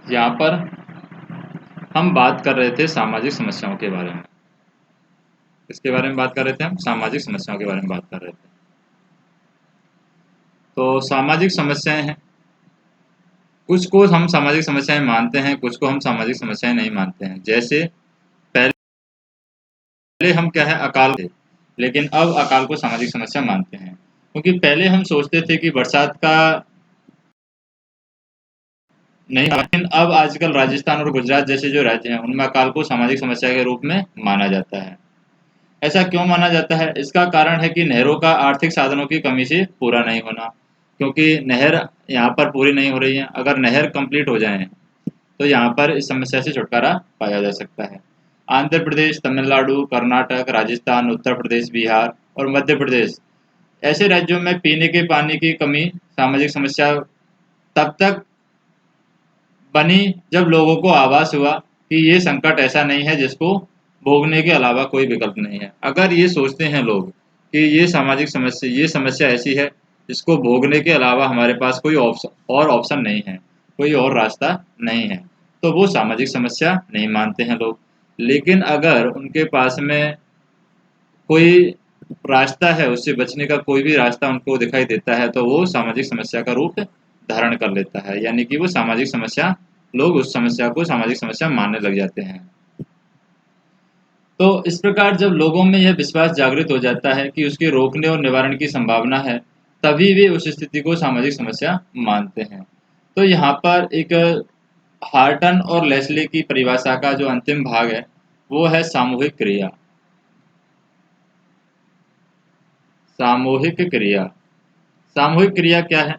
यहाँ पर हम बात कर रहे थे सामाजिक समस्याओं के बारे में। किसके बारे में बात कर रहे थे हम? सामाजिक समस्याओं के बारे में बात कर रहे थे। तो सामाजिक समस्याएं हैं, कुछ को हम सामाजिक समस्याएं मानते हैं, कुछ को हम सामाजिक समस्याएं नहीं मानते हैं। जैसे पहले हम क्या है, अकाल थे, लेकिन अब अकाल को सामाजिक समस्या मानते हैं। क्योंकि पहले हम सोचते थे कि बरसात का नहीं, लेकिन अब आजकल राजस्थान और गुजरात जैसे जो राज्य हैं उनमें अकाल को सामाजिक समस्या के रूप में माना जाता है। ऐसा क्यों माना जाता है? इसका कारण है कि नहरों का आर्थिक साधनों की कमी से पूरा नहीं होना, क्योंकि नहर यहाँ पर पूरी नहीं हो रही है। अगर नहर कंप्लीट हो जाए तो यहाँ पर इस समस्या से छुटकारा पाया जा सकता है। आंध्र प्रदेश, तमिलनाडु, कर्नाटक, राजस्थान, उत्तर प्रदेश, बिहार और मध्य प्रदेश ऐसे राज्यों में पीने के पानी की कमी सामाजिक समस्या तब तक बनी जब लोगों को आभास हुआ कि ये संकट ऐसा नहीं है जिसको भोगने के अलावा कोई विकल्प नहीं है। अगर ये सोचते हैं लोग कि ये समस्या ऐसी है जिसको भोगने के अलावा हमारे पास कोई ऑप्शन नहीं है, कोई और रास्ता नहीं है, तो वो सामाजिक समस्या नहीं मानते हैं लोग। लेकिन अगर उनके पास में कोई रास्ता है, उससे बचने का कोई भी रास्ता उनको दिखाई देता है, तो वो सामाजिक समस्या का रूप धारण कर लेता है। यानी कि वो सामाजिक समस्या, लोग उस समस्या को सामाजिक समस्या मानने लग जाते हैं। तो इस प्रकार जब लोगों में यह विश्वास जागृत हो जाता है कि उसके रोकने और निवारण की संभावना है, तभी वे उस स्थिति को सामाजिक समस्या मानते हैं। तो यहाँ पर एक हार्टन और लेस्ले की परिभाषा का जो अंतिम भाग है वो है सामूहिक क्रिया। सामूहिक क्रिया, सामूहिक क्रिया क्या है?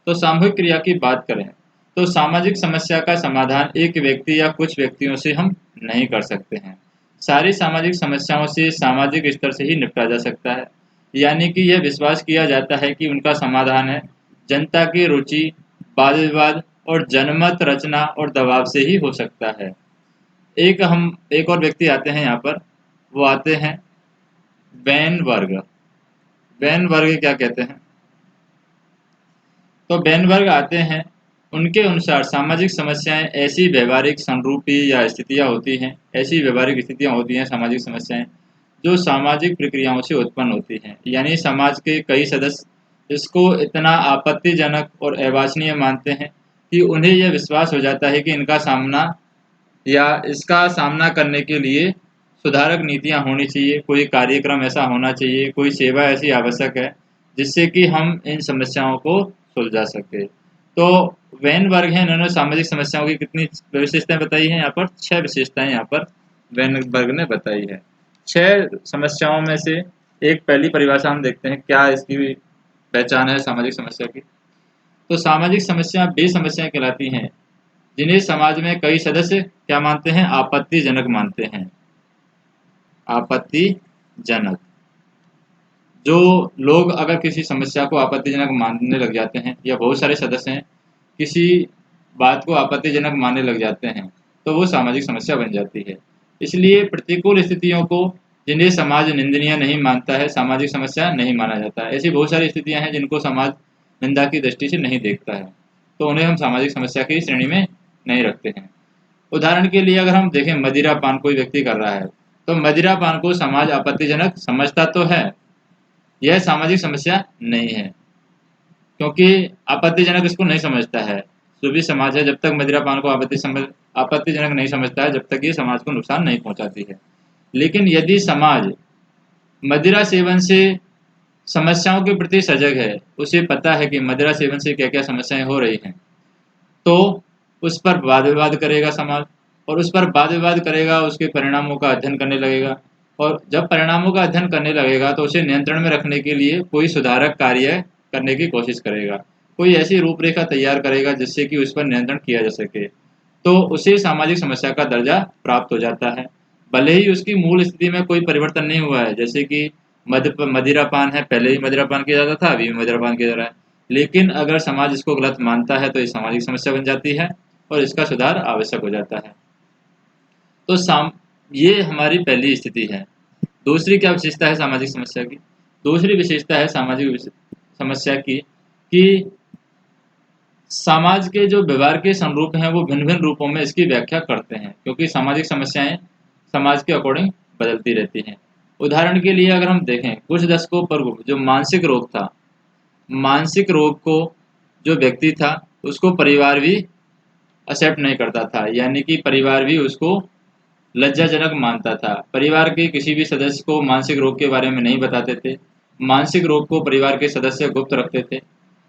तो सामूहिक क्रिया की बात करें तो सामाजिक समस्या का समाधान एक व्यक्ति या कुछ व्यक्तियों से हम नहीं कर सकते हैं। सारी सामाजिक समस्याओं से सामाजिक स्तर से ही निपटा जा सकता है। यानी कि यह विश्वास किया जाता है कि उनका समाधान है जनता की रुचि, वाद विवाद और जनमत रचना और दबाव से ही हो सकता है। एक और व्यक्ति आते हैं यहाँ पर, वो आते हैं बैन वर्ग। बैन वर्ग क्या कहते हैं? तो बेनवर्ग आते हैं, उनके अनुसार सामाजिक समस्याएं ऐसी व्यवहारिक संरूपी या स्थितियां होती हैं, ऐसी व्यवहारिक स्थितियां होती हैं सामाजिक समस्याएं जो सामाजिक प्रक्रियाओं से उत्पन्न होती हैं। यानी समाज के कई सदस्य इसको इतना आपत्तिजनक और अवांछनीय मानते हैं कि उन्हें यह विश्वास हो जाता है कि इनका सामना या इसका सामना करने के लिए सुधारक नीतियां होनी चाहिए, कोई कार्यक्रम ऐसा होना चाहिए, कोई सेवा ऐसी आवश्यक है जिससे कि हम इन समस्याओं को सुलझा सके। तो वैन वर्ग है, इन्होंने सामाजिक समस्याओं की कितनी विशेषताएं बताई हैं? यहाँ पर 6 विशेषताएं यहाँ पर वैन वर्ग ने बताई है। 6 समस्याओं में से एक पहली परिभाषा हम देखते हैं क्या इसकी पहचान है सामाजिक समस्या की। तो सामाजिक समस्या वे समस्याएं कहलाती हैं जिन्हें समाज में कई सदस्य क्या मानते हैं? आपत्तिजनक मानते हैं। आपत्तिजनक, जो लोग अगर किसी समस्या को आपत्तिजनक मानने लग जाते हैं या बहुत सारे सदस्य हैं किसी बात को आपत्तिजनक मानने लग जाते हैं, तो वो सामाजिक समस्या बन जाती है। इसलिए प्रतिकूल स्थितियों को जिन्हें समाज निंदनीय नहीं मानता है, सामाजिक समस्या नहीं माना जाता है। ऐसी बहुत सारी स्थितियां हैं जिनको समाज निंदा की दृष्टि से नहीं देखता है, तो उन्हें हम सामाजिक समस्या की श्रेणी में नहीं रखते हैं। उदाहरण के लिए अगर हम देखें, मदिरा पान कोई व्यक्ति कर रहा है, तो मदिरा पान को समाज आपत्तिजनक समझता तो है, यह सामाजिक समस्या नहीं है, क्योंकि आपत्तिजनक इसको नहीं समझता है। जो भी समाज है जब तक मदिरा पान को आपत्तिजनक नहीं समझता है, जब तक ये समाज को नुकसान नहीं पहुंचाती है। लेकिन यदि समाज मदिरा सेवन से समस्याओं के प्रति सजग है, उसे पता है कि मदिरा सेवन से क्या क्या समस्याएं हो रही हैं, तो उस पर वाद विवाद करेगा समाज, और उस पर वाद विवाद करेगा, उसके परिणामों का अध्ययन करने लगेगा। और जब परिणामों का अध्ययन करने लगेगा तो उसे नियंत्रण में रखने के लिए कोई सुधारक कार्य करने की कोशिश करेगा, कोई ऐसी रूपरेखा तैयार करेगा जिससे कि उस पर नियंत्रण किया जा सके, तो उसे सामाजिक समस्या का दर्जा प्राप्त हो जाता है। भले ही उसकी मूल स्थिति में कोई परिवर्तन नहीं हुआ है, जैसे कि मदिरापान है, पहले ही मदिरापान किया जाता था, अभी भी मदिरापान किया जा रहा है, लेकिन अगर समाज इसको गलत मानता है तो ये सामाजिक समस्या बन जाती है और इसका सुधार आवश्यक हो जाता है। तो ये हमारी पहली स्थिति है। दूसरी क्या विशेषता है सामाजिक समस्या की? दूसरी विशेषता है सामाजिक समस्या की कि समाज के जो व्यवहार के संरूप हैं वो भिन्न भिन्न रूपों में इसकी व्याख्या करते हैं, क्योंकि सामाजिक समस्याएं समाज के अकॉर्डिंग बदलती रहती हैं। उदाहरण के लिए अगर हम देखें, कुछ दशकों पूर्व जो मानसिक रोग था, मानसिक रोग को जो व्यक्ति था उसको परिवार भी एक्सेप्ट नहीं करता था, यानी कि परिवार भी उसको लज्जाजनक मानता था। परिवार के किसी भी सदस्य को मानसिक रोग के बारे में नहीं बताते थे। मानसिक रोग को परिवार के सदस्य गुप्त रखते थे।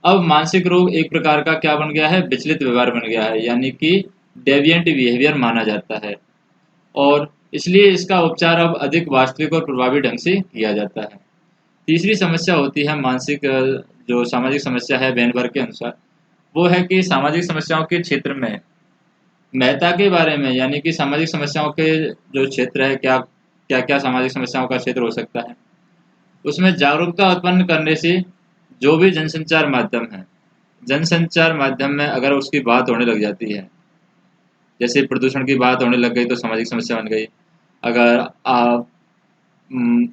अब मानसिक रोग एक प्रकार का क्या बन गया है, विचलित व्यवहार बन गया है, यानी कि डेविएंट बिहेवियर माना जाता है, और इसलिए इसका उपचार अब अधिक वास्तविक और प्रभावी ढंग से किया जाता है। तीसरी समस्या होती है मानसिक जो सामाजिक समस्या है वेनबर्ग के अनुसार, वो है कि सामाजिक समस्याओं के क्षेत्र में महत्ता के बारे में, यानी कि सामाजिक समस्याओं के जो क्षेत्र है, क्या क्या क्या सामाजिक समस्याओं का क्षेत्र हो सकता है, उसमें जागरूकता उत्पन्न करने से जो भी जनसंचार माध्यम है, जनसंचार माध्यम में अगर उसकी बात होने लग जाती है, जैसे प्रदूषण की बात होने लग गई तो सामाजिक समस्या बन गई। अगर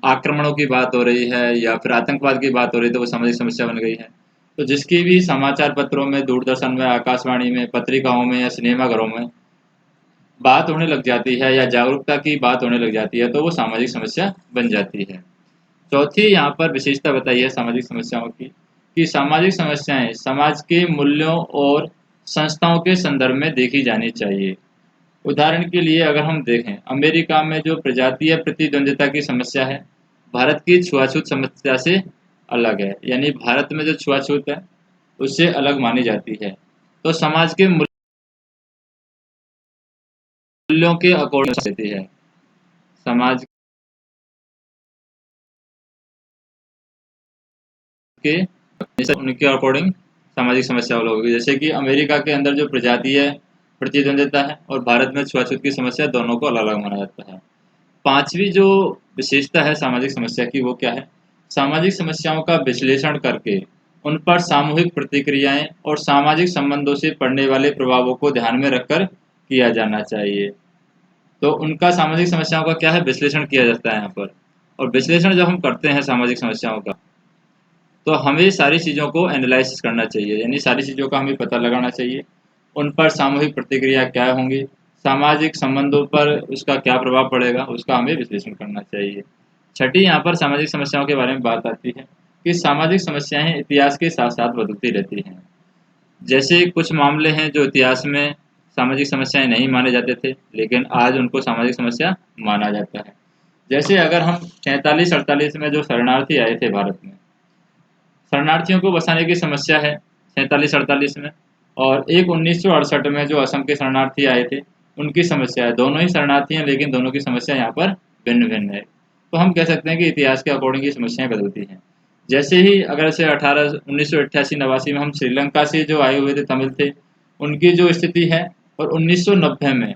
आक्रमणों की बात हो रही है या फिर आतंकवाद की बात हो रही है तो वो सामाजिक समस्या बन गई है। तो जिसकी भी समाचार पत्रों में, दूरदर्शन में, आकाशवाणी में, पत्रिकाओं में या सिनेमाघरों में बात होने लग जाती है या जागरूकता की बात होने लग जाती है तो वो सामाजिक समस्या बन जाती है। चौथी यहाँ पर विशेषता बताई है सामाजिक समस्याओं की, कि सामाजिक समस्याएं समाज के मूल्यों और संस्थाओं के संदर्भ में देखी जानी चाहिए। उदाहरण के लिए अगर हम देखें, अमेरिका में जो प्रजातीय प्रतिद्वंद्विता की समस्या है, भारत की छुआछूत समस्या से अलग है, यानी भारत में जो छुआछूत है उससे अलग मानी जाती है। तो समाज के मूल्यों के अकॉर्डिंग देती है, समाज के उनके अकॉर्डिंग सामाजिक समस्या अलग होगी। जैसे कि अमेरिका के अंदर जो प्रजातीय प्रतिद्वंद्विता है और भारत में छुआछूत की समस्या, दोनों को अलग अलग माना जाता है। पांचवी जो विशेषता है सामाजिक समस्या की वो क्या है, सामाजिक समस्याओं का विश्लेषण करके उन पर सामूहिक प्रतिक्रियाएं और सामाजिक संबंधों से पड़ने वाले प्रभावों को ध्यान में रखकर किया जाना चाहिए। तो उनका सामाजिक समस्याओं का क्या है, विश्लेषण किया जाता है यहाँ पर। और विश्लेषण जब हम करते हैं सामाजिक समस्याओं का, तो हमें सारी चीज़ों को एनालाइसिस करना चाहिए, यानी सारी चीज़ों का हमें पता लगाना चाहिए। उन पर सामूहिक प्रतिक्रिया क्या होंगी, सामाजिक संबंधों पर उसका क्या प्रभाव पड़ेगा, उसका हमें विश्लेषण करना चाहिए। छठी यहाँ पर सामाजिक समस्याओं के बारे में बात आती है कि सामाजिक समस्याएं इतिहास के साथ साथ बदलती रहती हैं। जैसे कुछ मामले हैं जो इतिहास में सामाजिक समस्याएं नहीं माने जाते थे, लेकिन आज उनको सामाजिक समस्या माना जाता है। जैसे अगर हम 47-48 में जो शरणार्थी आए थे भारत में, शरणार्थियों को बसाने की समस्या है 47-48 में, और एक 1968 में जो असम के शरणार्थी आए थे उनकी समस्या है। दोनों ही शरणार्थी हैं लेकिन दोनों की समस्या यहाँ पर भिन्न भिन्न है। तो हम कह सकते हैं कि इतिहास के अकॉर्डिंग ये समस्याएं बदलती हैं। जैसे ही अगर से 1988-89 में हम श्रीलंका से जो आए हुए थे तमिल थे, उनकी जो स्थिति है, और 1990 में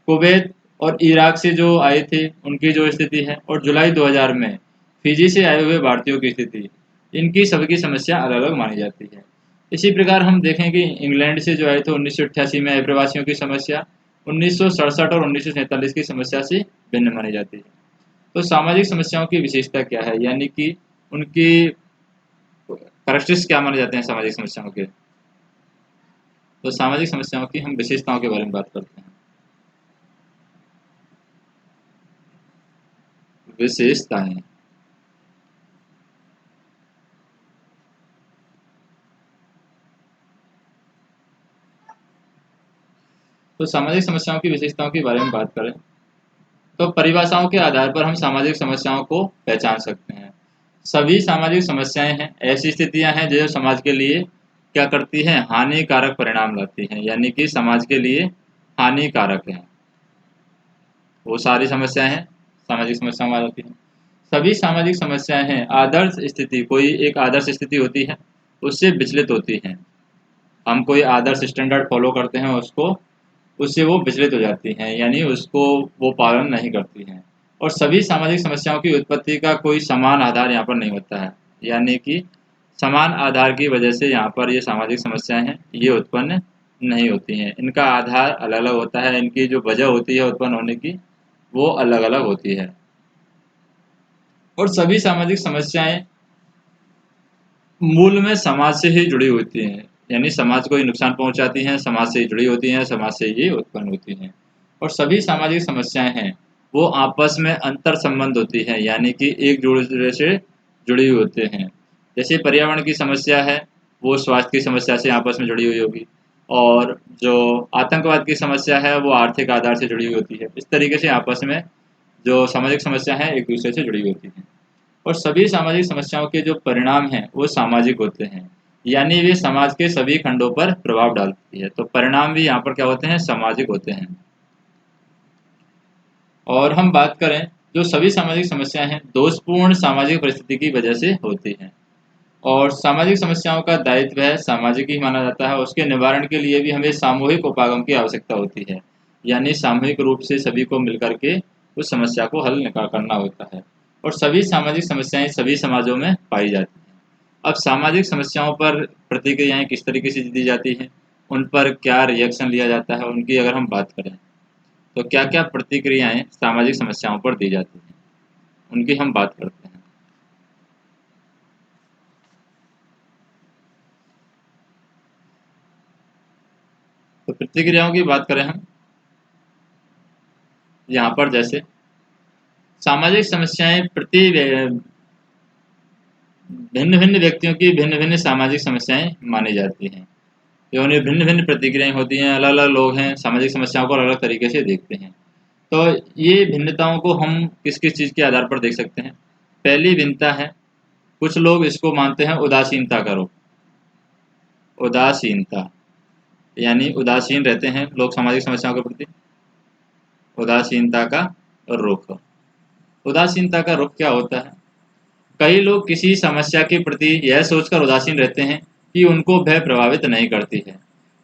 कुवैत और इराक से जो आए थे उनकी जो स्थिति है, और जुलाई 2000 में फिजी से आए हुए भारतीयों की स्थिति, इनकी सबकी समस्या अलग अलग मानी जाती है। इसी प्रकार हम देखें कि इंग्लैंड से जो आए थे 1988 में, अप्रवासियों की समस्या 1967 और 1947 की समस्या से भिन्न मानी जाती है। तो सामाजिक समस्याओं की विशेषता क्या है, यानी कि उनकी कैरेक्टरिस्टिक्स क्या माने जाते हैं सामाजिक समस्याओं के। तो सामाजिक समस्याओं की हम विशेषताओं के बारे में बात करते हैं। विशेषताएं, तो सामाजिक समस्याओं की विशेषताओं के बारे में बात करें तो परिभाषाओं के आधार पर हम सामाजिक समस्याओं को पहचान सकते हैं। सभी सामाजिक समस्याएं हैं ऐसी स्थितियां हैं जो समाज के लिए क्या करती हैं, हानिकारक परिणाम लाती हैं, यानी कि समाज के लिए हानिकारक हैं। वो सारी समस्याएं हैं सामाजिक समस्याओं में आ जाती हैं। सभी सामाजिक समस्याएं हैं आदर्श स्थिति, कोई एक आदर्श स्थिति होती है उससे विचलित होती हैं। हम कोई आदर्श स्टैंडर्ड फॉलो करते हैं उसको, उससे वो विचलित हो जाती हैं, यानी उसको वो पालन नहीं करती हैं। और सभी सामाजिक समस्याओं की उत्पत्ति का कोई समान आधार यहाँ पर नहीं होता है, यानी कि समान आधार की वजह से यहाँ पर ये सामाजिक समस्याएं हैं ये उत्पन्न नहीं होती हैं। इनका आधार अलग अलग होता है, इनकी जो वजह होती है उत्पन्न होने की वो अलग अलग होती है। और सभी सामाजिक समस्याएं मूल में समाज से ही जुड़ी होती हैं। यानी समाज को ही नुकसान पहुंचाती हैं, समाज से जुड़ी होती हैं, समाज से ये उत्पन्न होती हैं। और सभी सामाजिक समस्याएं हैं वो आपस में अंतर संबंध होती हैं, यानी कि एक दूसरे से जुड़ी हुई होते हैं। जैसे पर्यावरण की समस्या है वो स्वास्थ्य की समस्या से आपस में जुड़ी हुई होगी, और जो आतंकवाद की समस्या है वो आर्थिक आधार से जुड़ी हुई होती है। इस तरीके से आपस में जो सामाजिक समस्या है एक दूसरे से जुड़ी हुई होती हैं। और सभी सामाजिक समस्याओं के जो परिणाम हैं वो सामाजिक होते हैं, यानी वे समाज के सभी खंडों पर प्रभाव डालती है। तो परिणाम भी यहाँ पर क्या होते हैं, सामाजिक होते हैं। और हम बात करें, जो सभी सामाजिक समस्याएं हैं दोषपूर्ण सामाजिक परिस्थिति की वजह से होती हैं, और सामाजिक समस्याओं का दायित्व है सामाजिक ही माना जाता है। उसके निवारण के लिए भी हमें सामूहिक उपागम की आवश्यकता होती है, यानी सामूहिक रूप से सभी को मिलकर के उस समस्या को हल निकाल करना होता है। और सभी सामाजिक समस्याएं सभी समाजों में पाई जाती हैं। अब सामाजिक समस्याओं पर प्रतिक्रियाएं किस तरीके से दी जाती हैं, उन पर क्या रिएक्शन लिया जाता है, उनकी अगर हम बात करें तो क्या क्या प्रतिक्रियाएं सामाजिक समस्याओं पर दी जाती हैं, उनकी हम बात करते हैं। तो प्रतिक्रियाओं की बात करें हम यहाँ पर, जैसे सामाजिक समस्याएं भिन्न भिन्न व्यक्तियों की भिन्न भिन्न सामाजिक समस्याएं मानी जाती हैं। ये उन्हें भिन्न भिन्न प्रतिक्रियाएं होती हैं, अलग अलग लोग हैं सामाजिक समस्याओं को अलग अलग तरीके से देखते हैं। तो ये भिन्नताओं को हम किस किस चीज़ के आधार पर देख सकते हैं। पहली भिन्नता है, कुछ लोग इसको मानते हैं उदासीनता का रूप। उदासीनता यानी उदासीन रहते हैं लोग सामाजिक समस्याओं के प्रति। उदासीनता का रुख। उदासीनता का रुख क्या होता है, कई लोग किसी समस्या के प्रति यह सोचकर उदासीन रहते हैं कि उनको वह प्रभावित नहीं करती है।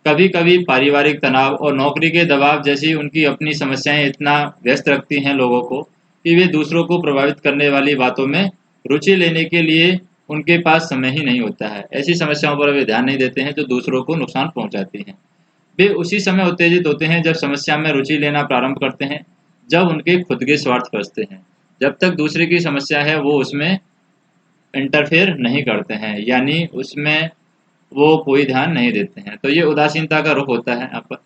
कभी कभी पारिवारिक तनाव और नौकरी के दबाव जैसी उनकी अपनी समस्याएं इतना व्यस्त रखती हैं लोगों को कि वे दूसरों को प्रभावित करने वाली बातों में रुचि लेने के लिए उनके पास समय ही नहीं होता है। ऐसी समस्याओं पर वे ध्यान नहीं देते हैं जो दूसरों को नुकसान पहुंचाती हैं। वे उसी समय उत्तेजित होते हैं जब समस्या में रुचि लेना प्रारंभ करते हैं, जब उनके खुद के स्वार्थ फंसते हैं। जब तक दूसरे की समस्या है वो उसमें इंटरफेयर नहीं करते हैं, यानी उसमें वो कोई ध्यान नहीं देते हैं। तो ये उदासीनता का रुख होता है यहाँ पर।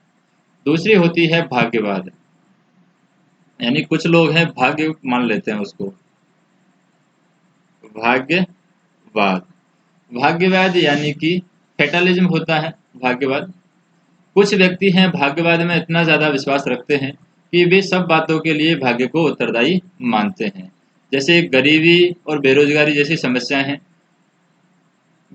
दूसरी होती है भाग्यवाद, यानी कुछ लोग हैं भाग्य मान लेते हैं उसको। भाग्यवाद, भाग्यवाद यानी कि फेटलिज्म होता है भाग्यवाद। कुछ व्यक्ति हैं भाग्यवाद में इतना ज़्यादा विश्वास रखते हैं कि वे सब बातों के लिए भाग्य को उत्तरदायी मानते हैं। जैसे गरीबी और बेरोजगारी जैसी समस्याएं हैं।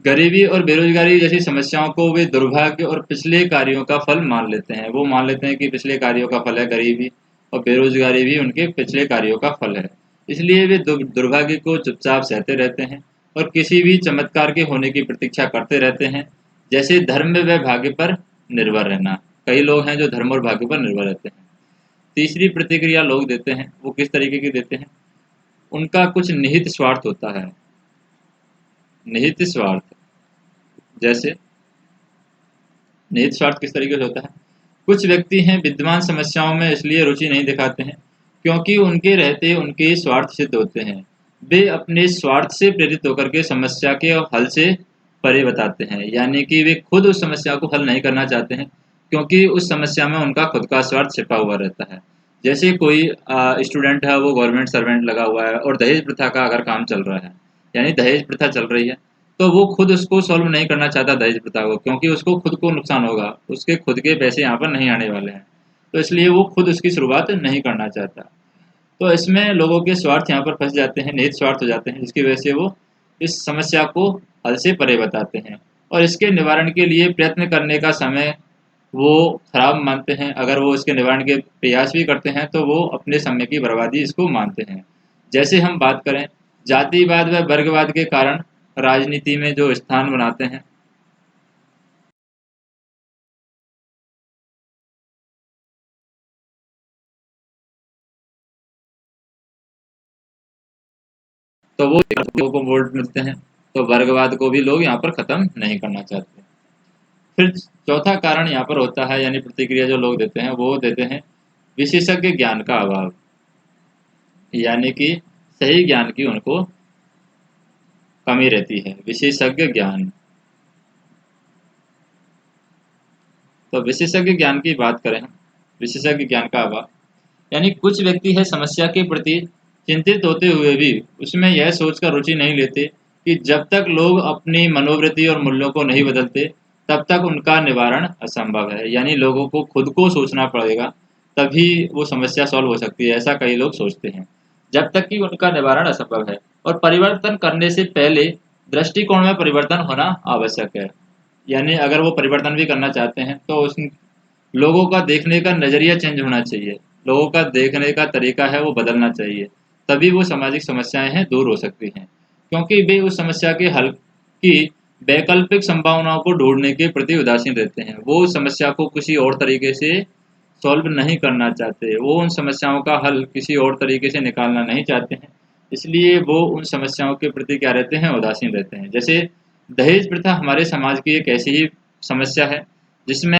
गरीबी और बेरोजगारी जैसी समस्याओं को वे दुर्भाग्य और पिछले कार्यों का फल मान लेते हैं। वो मान लेते हैं कि पिछले कार्यों का फल है गरीबी, और बेरोजगारी भी उनके पिछले कार्यों का फल है। इसलिए वे दुर्भाग्य को चुपचाप सहते रहते हैं और किसी भी चमत्कार के होने की प्रतीक्षा करते रहते हैं, जैसे धर्म व भाग्य पर निर्भर रहना। कई लोग हैं जो धर्म और भाग्य पर निर्भर रहते हैं। तीसरी प्रतिक्रिया लोग देते हैं, वो किस तरीके की देते हैं, उनका कुछ निहित स्वार्थ होता है। निहित स्वार्थ, जैसे निहित स्वार्थ किस तरीके से होता है, कुछ व्यक्ति हैं विद्यमान समस्याओं में इसलिए रुचि नहीं दिखाते हैं क्योंकि उनके रहते उनके स्वार्थ सिद्ध होते हैं। वे अपने स्वार्थ से प्रेरित होकर के समस्या के हल से परे बताते हैं, यानी कि वे खुद उस समस्या को हल नहीं करना चाहते हैं क्योंकि उस समस्या में उनका खुद का स्वार्थ छिपा हुआ रहता है। जैसे कोई स्टूडेंट है, वो गवर्नमेंट सर्वेंट लगा हुआ है और दहेज प्रथा का अगर काम चल रहा है, यानी दहेज प्रथा चल रही है, तो वो खुद उसको सॉल्व नहीं करना चाहता दहेज प्रथा को, क्योंकि उसको खुद को नुकसान होगा, उसके खुद के पैसे यहाँ पर नहीं आने वाले हैं। तो इसलिए वो खुद उसकी शुरुआत नहीं करना चाहता। तो इसमें लोगों के स्वार्थ यहाँ पर फंस जाते हैं, निहित स्वार्थ हो जाते हैं, जिसकी वजह से वो इस समस्या को हल से परे बताते हैं और इसके निवारण के लिए प्रयत्न करने का समय वो खराब मानते हैं। अगर वो इसके निवारण के प्रयास भी करते हैं तो वो अपने समय की बर्बादी इसको मानते हैं। जैसे हम बात करें जातिवाद व वर्गवाद के कारण राजनीति में जो स्थान बनाते हैं, तो वो लोगों को वोट मिलते हैं। तो वर्गवाद को भी लोग यहाँ पर ख़त्म नहीं करना चाहते। फिर चौथा कारण यहाँ पर होता है, यानी प्रतिक्रिया जो लोग देते हैं वो देते हैं विशेषज्ञ ज्ञान का अभाव, यानी कि सही ज्ञान की उनको कमी रहती है। विशेषज्ञ ज्ञान, तो विशेषज्ञ ज्ञान की बात करें हम, विशेषज्ञ ज्ञान का अभाव, यानी कुछ व्यक्ति है समस्या के प्रति चिंतित होते हुए भी उसमें यह सोचकर रुचि नहीं लेते कि जब तक लोग अपनी मनोवृत्ति और मूल्यों को नहीं बदलते तब तक उनका निवारण असंभव है। यानी लोगों को खुद को सोचना पड़ेगा, तभी वो समस्या सॉल्व हो सकती है, ऐसा कई लोग सोचते हैं, जब तक कि उनका निवारण असंभव है। और परिवर्तन करने से पहले दृष्टिकोण में परिवर्तन होना आवश्यक है। यानी अगर वो परिवर्तन भी करना चाहते हैं तो उस लोगों का देखने का नज़रिया चेंज होना चाहिए, लोगों का देखने का तरीका है वो बदलना चाहिए, तभी वो सामाजिक समस्याएं हैं दूर हो सकती हैं। क्योंकि वे उस समस्या के हल की वैकल्पिक संभावनाओं को ढूंढने के प्रति उदासीन रहते हैं, वो उस समस्या को किसी और तरीके से सॉल्व नहीं करना चाहते, वो उन समस्याओं का हल किसी और तरीके से निकालना नहीं चाहते हैं, इसलिए वो उन समस्याओं के प्रति क्या रहते हैं, उदासीन रहते हैं। जैसे दहेज प्रथा हमारे समाज की एक ऐसी ही समस्या है जिसमें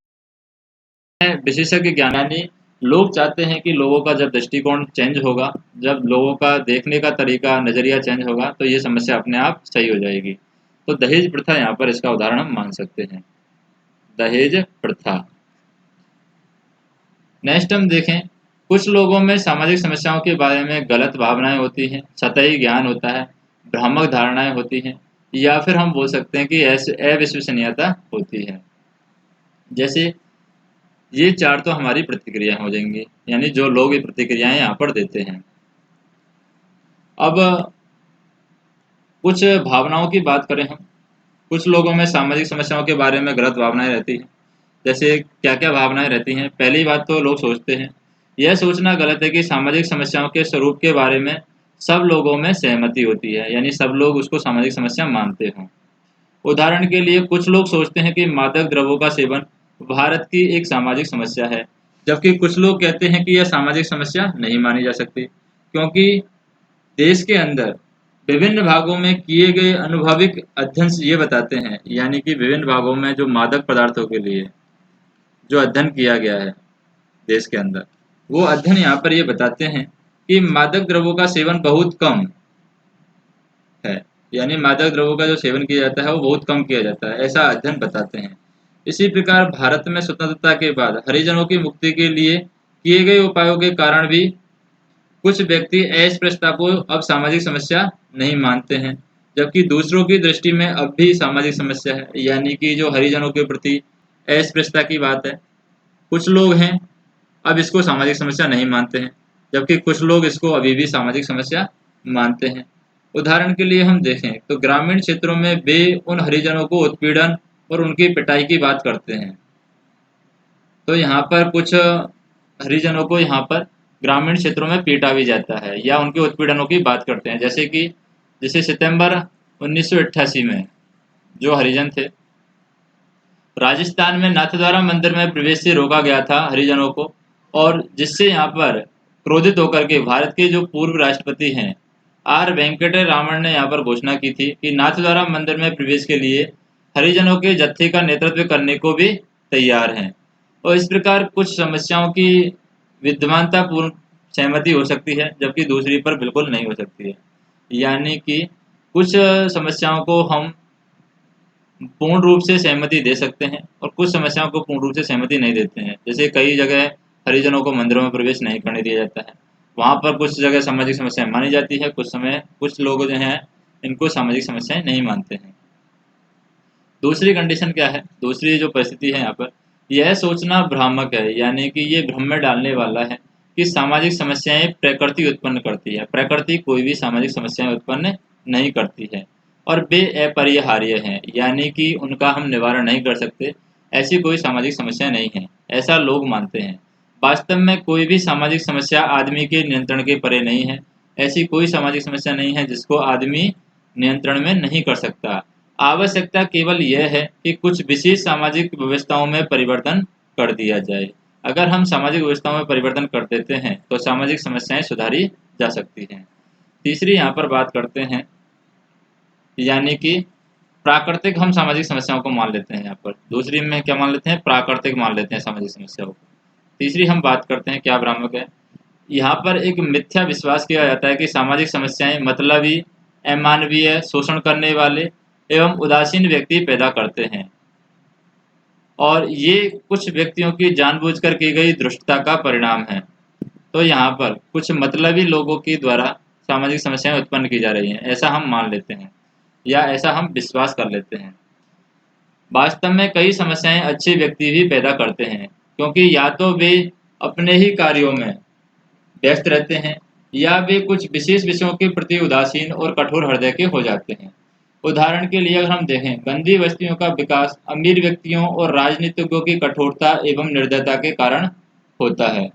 विशेषज्ञ ज्ञान, यानी लोग चाहते हैं कि लोगों का जब दृष्टिकोण चेंज होगा, जब लोगों का देखने का तरीका नज़रिया चेंज होगा तो ये समस्या अपने आप सही हो जाएगी। तो दहेज प्रथा यहाँ पर इसका उदाहरण हम मान सकते हैं, दहेज प्रथा। नेक्स्ट हम देखें, कुछ लोगों में सामाजिक समस्याओं के बारे में गलत भावनाएं होती हैं, सतही ज्ञान होता है, भ्रामक धारणाएं होती हैं, या फिर हम बोल सकते हैं कि अविश्वसनीयता होती है। जैसे ये चार तो हमारी प्रतिक्रिया हो जाएंगी, यानी जो लोग ये प्रतिक्रियाएं यहाँ पर देते हैं। अब कुछ भावनाओं की बात करें हम, कुछ लोगों में सामाजिक समस्याओं के बारे में गलत भावनाएं रहती हैं। जैसे क्या क्या भावनाएं रहती हैं, पहली बात तो लोग सोचते हैं, यह सोचना गलत है कि सामाजिक समस्याओं के स्वरूप के बारे में सब लोगों में सहमति होती है, यानी सब लोग उसको सामाजिक समस्या मानते हों। उदाहरण के लिए कुछ लोग सोचते हैं कि मादक द्रव्यों का सेवन भारत की एक सामाजिक समस्या है, जबकि कुछ लोग कहते हैं कि यह सामाजिक समस्या नहीं मानी जा सकती, क्योंकि देश के अंदर विभिन्न भागों में किए गए अनुभविक अध्ययन ये बताते हैं, यानी कि विभिन्न भागों में जो मादक पदार्थों के लिए जो अध्ययन किया गया है देश के अंदर, वो अध्ययन यहाँ पर ये बताते हैं कि मादक द्रव्यों का सेवन बहुत कम है, यानी मादक द्रव्यों का जो सेवन किया जाता है वो बहुत कम किया जाता है, ऐसा अध्ययन बताते हैं। इसी प्रकार भारत में स्वतंत्रता के बाद हरिजनों की मुक्ति के लिए किए गए उपायों के कारण भी कुछ व्यक्ति अस्पृश्यता को अब सामाजिक समस्या नहीं मानते हैं, जबकि दूसरों की दृष्टि में अब भी सामाजिक समस्या है। यानी कि जो हरिजनों के प्रति अस्पृश्यता की बात है, कुछ लोग हैं अब इसको सामाजिक समस्या नहीं मानते हैं, जबकि कुछ लोग इसको अभी भी सामाजिक समस्या मानते हैं। उदाहरण के लिए हम देखें तो ग्रामीण क्षेत्रों में वे उन हरिजनों को उत्पीड़न और उनकी पिटाई की बात करते हैं। तो यहाँ पर कुछ हरिजनों को यहाँ पर ग्रामीण क्षेत्रों में पीटा भी जाता है या उनके उत्पीड़नों की बात करते हैं। जैसे सितंबर 1988 में जो हरिजन थे, राजस्थान में नाथद्वारा मंदिर में प्रवेश से रोका गया था हरिजनों को, और जिससे यहाँ पर क्रोधित होकर के भारत के जो पूर्व राष्ट्रपति हैं आर वेंकट रामन ने यहाँ पर घोषणा की थी कि नाथद्वारा मंदिर में प्रवेश के लिए हरिजनों के जत्थे का नेतृत्व करने को भी तैयार हैं। और इस प्रकार कुछ समस्याओं की विद्यमानता पूर्ण सहमति हो सकती है, जबकि दूसरी पर बिल्कुल नहीं हो सकती है। यानी कि कुछ समस्याओं को हम पूर्ण रूप से सहमति दे सकते हैं और कुछ समस्याओं को पूर्ण रूप से सहमति नहीं देते हैं। जैसे कई जगह हरिजनों को मंदिरों में प्रवेश नहीं करने दिया जाता है, वहाँ पर कुछ जगह सामाजिक समस्याएं मानी जाती है, कुछ लोग जो हैं इनको सामाजिक समस्याएं नहीं मानते हैं। दूसरी कंडीशन क्या है, दूसरी जो परिस्थिति है यहाँ पर, यह सोचना भ्रामक है, यानी कि ये भ्रम में डालने वाला है कि सामाजिक समस्याएं प्रकृति उत्पन्न करती है। प्रकृति कोई भी सामाजिक समस्याएं उत्पन्न नहीं करती है और वे अपरिहार्य हैं, यानी कि उनका हम निवारण नहीं कर सकते। ऐसी कोई सामाजिक समस्या नहीं है, ऐसा लोग मानते हैं। वास्तव में कोई भी सामाजिक समस्या आदमी के नियंत्रण के परे नहीं है। ऐसी कोई सामाजिक समस्या नहीं है जिसको आदमी नियंत्रण में नहीं कर सकता। आवश्यकता केवल यह है कि कुछ विशेष सामाजिक व्यवस्थाओं में परिवर्तन कर दिया जाए। अगर हम सामाजिक व्यवस्थाओं में परिवर्तन कर देते हैं तो सामाजिक समस्याएं सुधारी जा सकती हैं। तीसरी यहाँ पर बात करते हैं, यानी कि प्राकृतिक हम सामाजिक समस्याओं को मान लेते हैं। यहाँ पर दूसरी में क्या मान लेते हैं, प्राकृतिक मान लेते हैं सामाजिक समस्याओं को। तीसरी हम बात करते हैं क्या भ्रामक है, यहाँ पर एक मिथ्या विश्वास किया जाता है कि सामाजिक समस्याएं मतलबी, अमानवीय, शोषण करने वाले एवं उदासीन व्यक्ति पैदा करते हैं। और ये कुछ व्यक्तियों की जानबूझकर की गई दुष्टता का परिणाम है। तो यहाँ पर कुछ मतलबी लोगों के द्वारा सामाजिक समस्याएं उत्पन्न की जा रही हैं, ऐसा हम मान लेते हैं या ऐसा हम विश्वास कर लेते हैं। वास्तव में कई समस्याएं अच्छे व्यक्ति भी पैदा करते हैं, क्योंकि या तो वे अपने ही कार्यों में व्यस्त रहते हैं या वे कुछ विशेष विषयों के प्रति उदासीन और कठोर हृदय के हो जाते हैं। उदाहरण के लिए अगर हम देखें, गंदी बस्तियों का विकास अमीर व्यक्तियों और राजनीतिज्ञों की कठोरता एवं निर्दयता के कारण होता है।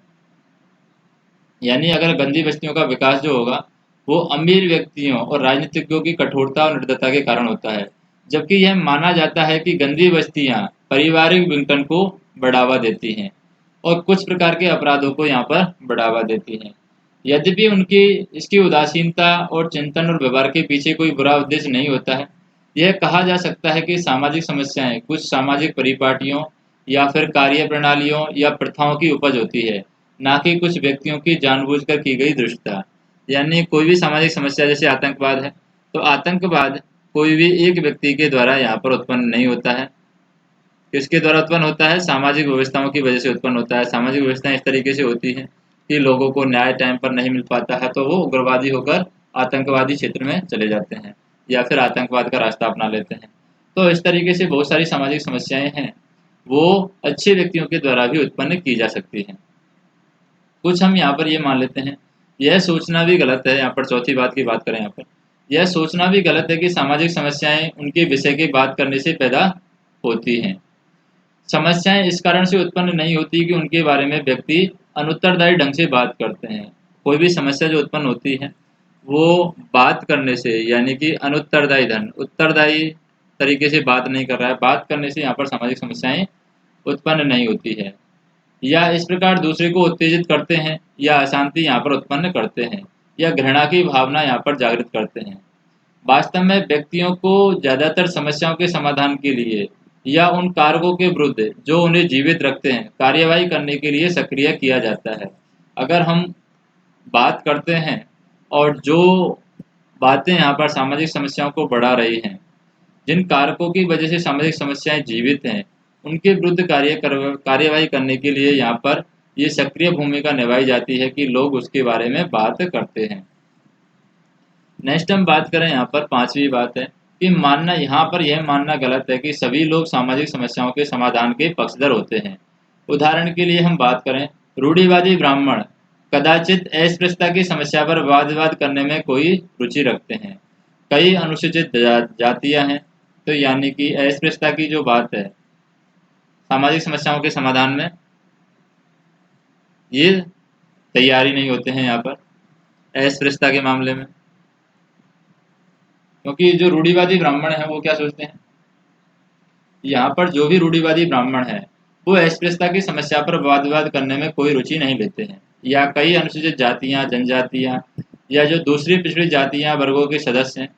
यानी अगर गंदी बस्तियों का विकास जो होगा वो अमीर व्यक्तियों और राजनीतिज्ञों की कठोरता और निर्दयता के कारण होता है, जबकि यह माना जाता है कि गंदी बस्तियां पारिवारिक विघटन को बढ़ावा देती हैं और कुछ प्रकार के अपराधों को यहाँ पर बढ़ावा देती हैं। यद्यपि उनकी इसकी उदासीनता और चिंतन और व्यवहार के पीछे कोई बुरा उद्देश्य नहीं होता है। यह कहा जा सकता है कि सामाजिक समस्याएं कुछ सामाजिक परिपाटियों या फिर कार्य प्रणालियों या प्रथाओं की उपज होती है, ना कि कुछ व्यक्तियों की जानबूझकर की गई दुष्टता। यानी कोई भी सामाजिक समस्या जैसे आतंकवाद है, तो आतंकवाद कोई भी एक व्यक्ति के द्वारा यहाँ पर उत्पन्न नहीं होता है। किसके द्वारा उत्पन्न होता है? सामाजिक व्यवस्थाओं की वजह से उत्पन्न होता है। सामाजिक व्यवस्थाएं इस तरीके से होती हैं कि लोगों को न्याय टाइम पर नहीं मिल पाता है, तो वो उग्रवादी होकर आतंकवादी क्षेत्र में चले जाते हैं या फिर आतंकवाद का रास्ता अपना लेते हैं। तो इस तरीके से बहुत सारी सामाजिक समस्याएं हैं, वो अच्छे व्यक्तियों के द्वारा भी उत्पन्न की जा सकती हैं। कुछ हम यहाँ पर ये मान लेते हैं, यह सोचना भी गलत है। यहाँ पर चौथी बात की बात करें, यहाँ पर यह सोचना भी गलत है कि सामाजिक समस्याएं उनके विषय की बात करने से पैदा होती हैं। समस्याएं इस कारण से उत्पन्न नहीं होती कि उनके बारे में व्यक्ति अनुत्तरदायी ढंग से बात करते हैं। कोई भी समस्या जो उत्पन्न होती है वो बात करने से, यानी कि अनुत्तरदायी धन उत्तरदायी तरीके से बात नहीं कर रहा है, बात करने से यहाँ पर सामाजिक समस्याएं उत्पन्न नहीं होती है। या इस प्रकार दूसरे को उत्तेजित करते हैं या अशांति यहाँ पर उत्पन्न करते हैं या घृणा की भावना यहाँ पर जागृत करते हैं। वास्तव में व्यक्तियों को ज़्यादातर समस्याओं के समाधान के लिए या उन कारकों के विरुद्ध जो उन्हें जीवित रखते हैं कार्यवाही करने के लिए सक्रिय किया जाता है। अगर हम बात करते हैं और जो बातें यहाँ पर सामाजिक समस्याओं को बढ़ा रही हैं, जिन कारकों की वजह से सामाजिक समस्याएं जीवित हैं, उनके विरुद्ध कार्यवाही करने के लिए यहाँ पर ये सक्रिय भूमिका निभाई जाती है कि लोग उसके बारे में बात करते हैं। नेक्स्ट हम बात करें, यहाँ पर पांचवी बात है कि मानना, यहाँ पर यह मानना गलत है कि सभी लोग सामाजिक समस्याओं के समाधान के पक्षधर होते हैं। उदाहरण के लिए हम बात करें, रूढ़िवादी ब्राह्मण कदाचित अस्पृश्यता की समस्या पर वाद विवाद करने में कोई रुचि रखते हैं। कई अनुसूचित जातियां हैं, तो यानी कि अस्पृश्यता की जो बात है सामाजिक समस्याओं के समाधान में ये तैयारी नहीं होते हैं यहाँ पर अस्पृश्यता के मामले में, क्योंकि जो रूढ़िवादी ब्राह्मण है वो क्या सोचते हैं, यहाँ पर जो भी रूढ़िवादी ब्राह्मण है वो अस्पृश्यता की समस्या पर वाद विवाद करने में कोई रुचि नहीं लेते हैं। या कई अनुसूचित जातियां, जनजातियां या जो दूसरी पिछड़ी जातियां वर्गों के सदस्य हैं,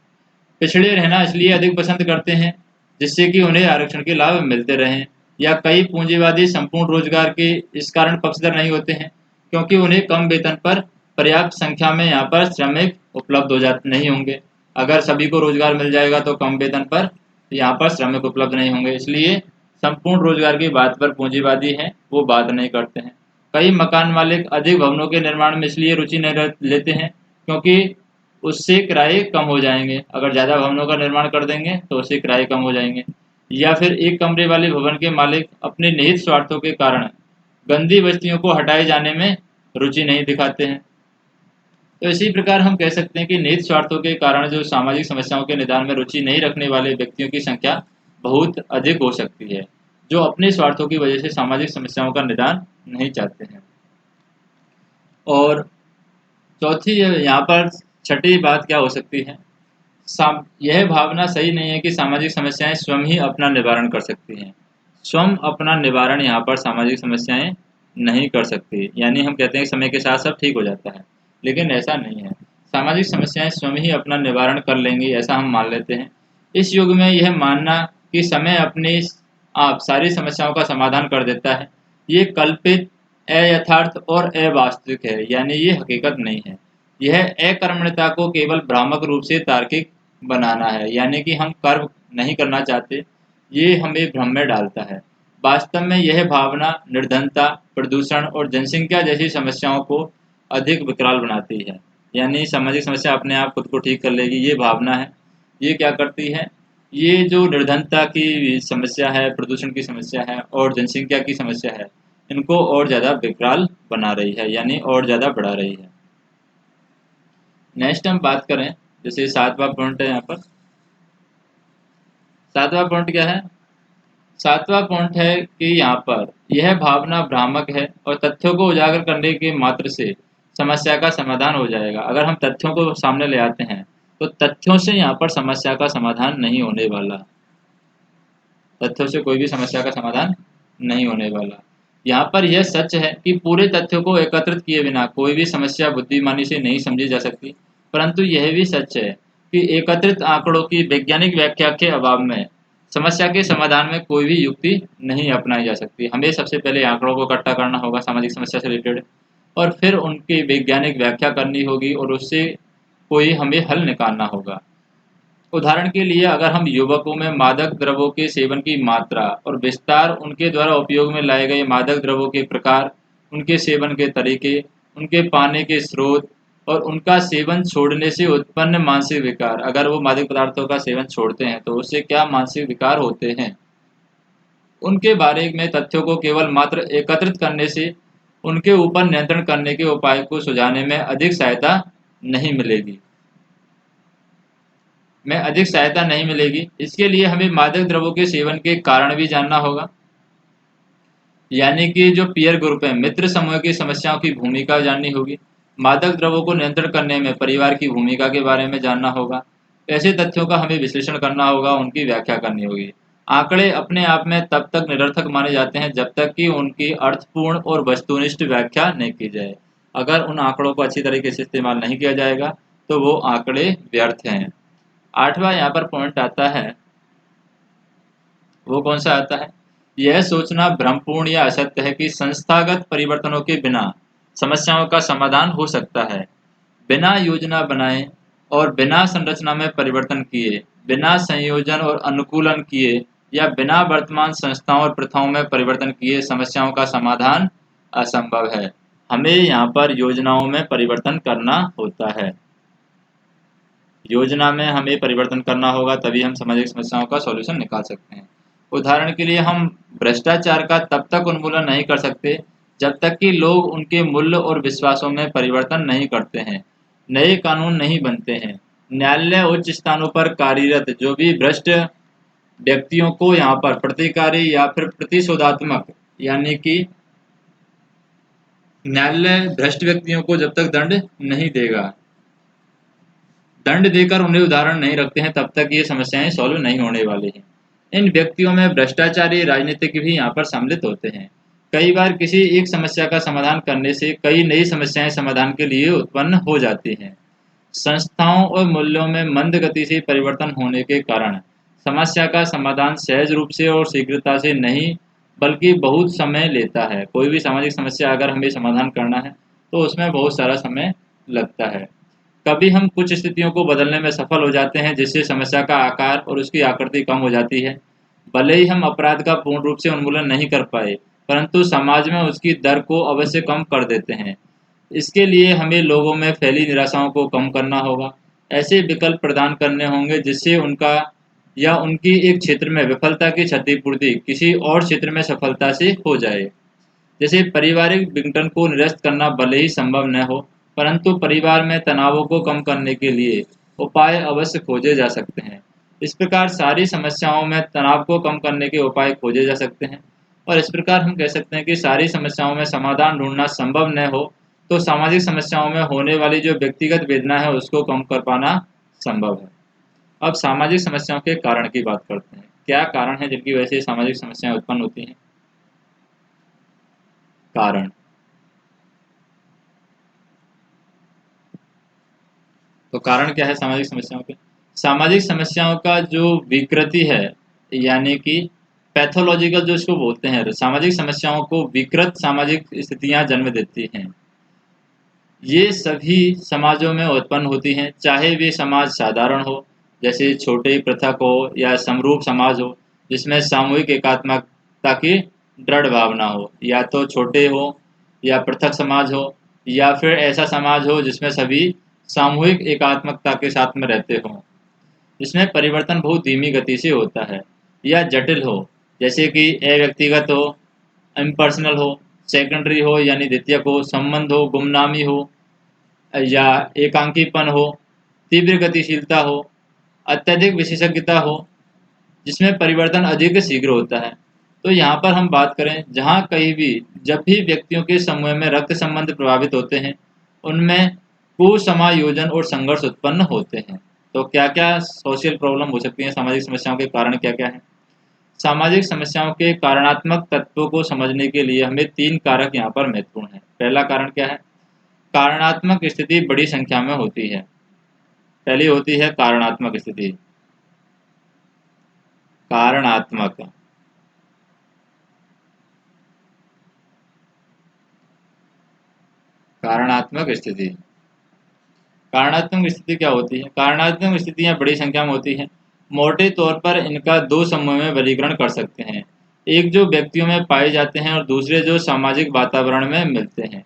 पिछड़े रहना इसलिए अधिक पसंद करते हैं जिससे कि उन्हें आरक्षण के लाभ मिलते रहें। या कई पूंजीवादी संपूर्ण रोजगार के इस कारण पक्षधर नहीं होते हैं क्योंकि उन्हें कम वेतन पर पर्याप्त संख्या में यहाँ पर श्रमिक उपलब्ध हो जाते नहीं होंगे। अगर सभी को रोजगार मिल जाएगा तो कम वेतन पर यहाँ पर श्रमिक उपलब्ध नहीं होंगे, इसलिए संपूर्ण रोजगार की बात पर पूंजीवादी हैं वो बात नहीं करते हैं। कई मकान मालिक अधिक भवनों के निर्माण में इसलिए रुचि नहीं लेते हैं क्योंकि उससे किराए कम हो जाएंगे। अगर ज़्यादा भवनों का निर्माण कर देंगे तो उससे किराए कम हो जाएंगे। या फिर एक कमरे वाले भवन के मालिक अपने निहित स्वार्थों के कारण गंदी बस्तियों को हटाए जाने में रुचि नहीं दिखाते हैं। तो इसी प्रकार हम कह सकते हैं कि निहित स्वार्थों के कारण जो सामाजिक समस्याओं के निदान में रुचि नहीं रखने वाले व्यक्तियों की संख्या बहुत अधिक हो सकती है, जो अपने स्वार्थों की वजह से सामाजिक समस्याओं का निदान नहीं चाहते हैं। और चौथी यहाँ पर छठी बात क्या हो सकती है, यह भावना सही नहीं है कि सामाजिक समस्याएं स्वयं ही अपना निवारण कर सकती हैं। स्वयं अपना निवारण यहाँ पर सामाजिक समस्याएं नहीं कर सकती। यानी हम कहते हैं कि समय के साथ सब ठीक हो जाता है, लेकिन ऐसा नहीं है। सामाजिक समस्याएं स्वयं ही अपना निवारण कर लेंगी ऐसा हम मान लेते हैं। इस युग में यह मानना कि समय अपनी आप सारी समस्याओं का समाधान कर देता है, ये कल्पित, अयथार्थ और अवास्तविक है। यानी ये हकीकत नहीं है। यह अकर्मण्यता को केवल भ्रामक रूप से तार्किक बनाना है, यानी कि हम कर्म नहीं करना चाहते, ये हमें भ्रम में डालता है। वास्तव में यह भावना निर्धनता, प्रदूषण और जनसंख्या जैसी समस्याओं को अधिक विकराल बनाती है। यानी सामाजिक समस्या अपने आप खुद को ठीक कर लेगी, ये भावना है। ये क्या करती है, ये जो निर्धनता की समस्या है, प्रदूषण की समस्या है और जनसंख्या की समस्या है, इनको और ज़्यादा विकराल बना रही है, यानी और ज़्यादा बढ़ा रही है। नेक्स्ट हम बात करें, जैसे 7वां पॉइंट है यहाँ पर। 7वां पॉइंट क्या है? 7वां पॉइंट है कि यहाँ पर यह भावना भ्रामक है और तथ्यों को उजागर करने के मात्र से समस्या का समाधान हो जाएगा। अगर हम तथ्यों को सामने ले आते हैं तो तथ्यों से यहाँ पर समस्या का समाधान नहीं होने वाला। तथ्यों से कोई भी समस्या का समाधान नहीं होने वाला। यहाँ पर यह सच है कि पूरे तथ्यों को एकत्रित किए बिना कोई भी समस्या बुद्धिमानी से नहीं समझी जा सकती, परंतु यह भी सच है कि एकत्रित आंकड़ों की वैज्ञानिक व्याख्या के अभाव में समस्या के समाधान में कोई भी युक्ति नहीं अपनाई जा सकती। हमें सबसे पहले आंकड़ों को इकट्ठा करना होगा सामाजिक समस्या से रिलेटेड, और फिर उनकी वैज्ञानिक व्याख्या करनी होगी और उससे कोई हमें हल निकालना होगा। उदाहरण के लिए अगर हम युवकों में मादक द्रव्यों के सेवन की मात्रा और विस्तार, उनके द्वारा उपयोग में लाए गए मादक द्रव्यों के प्रकार, उनके सेवन के तरीके, उनके पाने के स्रोत और उनका सेवन छोड़ने से उत्पन्न मानसिक विकार, अगर वो मादक पदार्थों का सेवन छोड़ते हैं तो उससे क्या मानसिक विकार होते हैं, उनके बारे में तथ्यों को केवल मात्र एकत्रित करने से उनके ऊपर नियंत्रण करने के उपाय को सुझाने में अधिक सहायता नहीं मिलेगी इसके लिए हमें मादक द्रव्यों के सेवन के कारण भी जानना होगा, यानी कि जो पीयर ग्रुप है, मित्र समूह की समस्याओं की भूमिका जाननी होगी। मादक द्रव्यों को नियंत्रण करने में परिवार की भूमिका के बारे में जानना होगा। ऐसे तथ्यों का हमें विश्लेषण करना होगा, उनकी व्याख्या करनी होगी। आंकड़े अपने आप में तब तक निरर्थक माने जाते हैं जब तक कि उनकी अर्थपूर्ण और वस्तुनिष्ठ व्याख्या नहीं की जाए। अगर उन आंकड़ों को अच्छी तरीके से इस्तेमाल नहीं किया जाएगा तो वो आंकड़े व्यर्थ हैं। 8वां यहाँ पर पॉइंट आता है, वो कौन सा आता है? यह सोचना भ्रमपूर्ण या असत्य है कि संस्थागत परिवर्तनों के बिना समस्याओं का समाधान हो सकता है। बिना योजना बनाए और बिना संरचना में परिवर्तन किए, बिना संयोजन और अनुकूलन किए या बिना वर्तमान संस्थाओं और प्रथाओं में परिवर्तन किए समस्याओं का समाधान असंभव है। हमें यहाँ पर योजनाओं में परिवर्तन करना होता है। योजना में हमें परिवर्तन करना होगा, तभी हम सामाजिक समस्याओं का सॉल्यूशन निकाल सकते हैं। उदाहरण के लिए हम भ्रष्टाचार का तब तक उन्मूलन नहीं कर सकते जब तक कि लोग उनके मूल्य और विश्वासों में परिवर्तन नहीं करते हैं, नए कानून नहीं बनते हैं। न्यायालय उच्च स्थानों पर कार्यरत जो भी भ्रष्ट व्यक्तियों को यहाँ पर प्रतिकारी या फिर प्रतिशोधात्मक, यानी कि न्यायालय भ्रष्ट व्यक्तियों को जब तक दंड नहीं देगा, दंड देकर उन्हें उदाहरण नहीं रखते हैं, तब तक ये समस्याएं सॉल्व नहीं होने वाली हैं। इन व्यक्तियों में भ्रष्टाचारी राजनीतिक भी यहाँ पर सम्मिलित होते हैं। कई बार किसी एक समस्या का समाधान करने से कई नई समस्याएं समाधान के लिए उत्पन्न हो जाती हैं। संस्थाओं और मूल्यों में मंद गति से परिवर्तन होने के कारण समस्या का समाधान सहज रूप से और शीघ्रता से नहीं बल्कि बहुत समय लेता है। कोई भी सामाजिक समस्या अगर हमें समाधान करना है तो उसमें बहुत सारा समय लगता है। कभी हम कुछ स्थितियों को बदलने में सफल हो जाते हैं जिससे समस्या का आकार और उसकी आकृति कम हो जाती है। भले ही हम अपराध का पूर्ण रूप से उन्मूलन नहीं कर पाए, परंतु समाज में उसकी दर को अवश्य कम कर देते हैं। इसके लिए हमें लोगों में फैली निराशाओं को कम करना होगा। ऐसे विकल्प प्रदान करने होंगे जिससे उनका या उनकी एक क्षेत्र में विफलता की क्षतिपूर्ति किसी और क्षेत्र में सफलता से हो जाए। जैसे पारिवारिक विघटन को निरस्त करना भले ही संभव न हो, परंतु परिवार में तनावों को कम करने के लिए उपाय अवश्य खोजे जा सकते हैं। इस प्रकार सारी समस्याओं में तनाव को कम करने के उपाय खोजे जा सकते हैं, और इस प्रकार हम कह सकते हैं कि सारी समस्याओं में समाधान ढूंढना संभव न हो तो सामाजिक समस्याओं में होने वाली जो व्यक्तिगत वेदना है उसको कम कर पाना संभव है। अब सामाजिक समस्याओं के कारण की बात करते हैं। क्या कारण है जिनकी वजह से सामाजिक समस्याएं उत्पन्न होती हैं? कारण, तो कारण क्या है सामाजिक समस्याओं के? सामाजिक समस्याओं का जो विकृति है, यानी कि पैथोलॉजिकल जो इसको बोलते हैं, सामाजिक समस्याओं को विकृत सामाजिक स्थितियां जन्म देती हैं। ये सभी समाजों में उत्पन्न होती हैं, चाहे वे समाज साधारण हो जैसे छोटे पृथक हो या समरूप समाज हो जिसमें सामूहिक एकात्मक ताकि दृढ़ भावना हो, या तो छोटे हो या पृथक समाज हो, या फिर ऐसा समाज हो जिसमें सभी सामूहिक एकात्मकता के साथ में रहते हों, जिसमें परिवर्तन बहुत धीमी गति से होता है, या जटिल हो, जैसे कि अव्यक्तिगत हो, इम्पर्सनल हो, सेकेंडरी हो यानी द्वितीयक हो, संबंध हो, गुमनामी हो, या एकांकीपन हो, तीव्र गतिशीलता हो, अत्यधिक विशेषज्ञता हो, जिसमें परिवर्तन अधिक शीघ्र होता है। तो यहाँ पर हम बात करें, जहाँ कहीं भी जब भी व्यक्तियों के समूह में रक्त संबंध प्रभावित होते हैं, उनमें कुसमायोजन और संघर्ष उत्पन्न होते हैं। तो क्या क्या सोशल प्रॉब्लम हो सकती हैं, सामाजिक समस्याओं के कारण क्या क्या है? सामाजिक समस्याओं के कारणात्मक तत्वों को समझने के लिए हमें 3 कारक यहाँ पर महत्वपूर्ण हैं। पहला कारण क्या है? कारणात्मक स्थिति बड़ी संख्या में होती है। पहली होती है कारणात्मक स्थिति। कारणात्मक कारणात्मक स्थिति। कारणात्मक स्थिति क्या होती है? कारणात्मक स्थितियाँ बड़ी संख्या में होती हैं। मोटे तौर पर इनका 2 समूह में वर्गीकरण कर सकते हैं। एक जो व्यक्तियों में पाए जाते हैं और दूसरे जो सामाजिक वातावरण में मिलते हैं।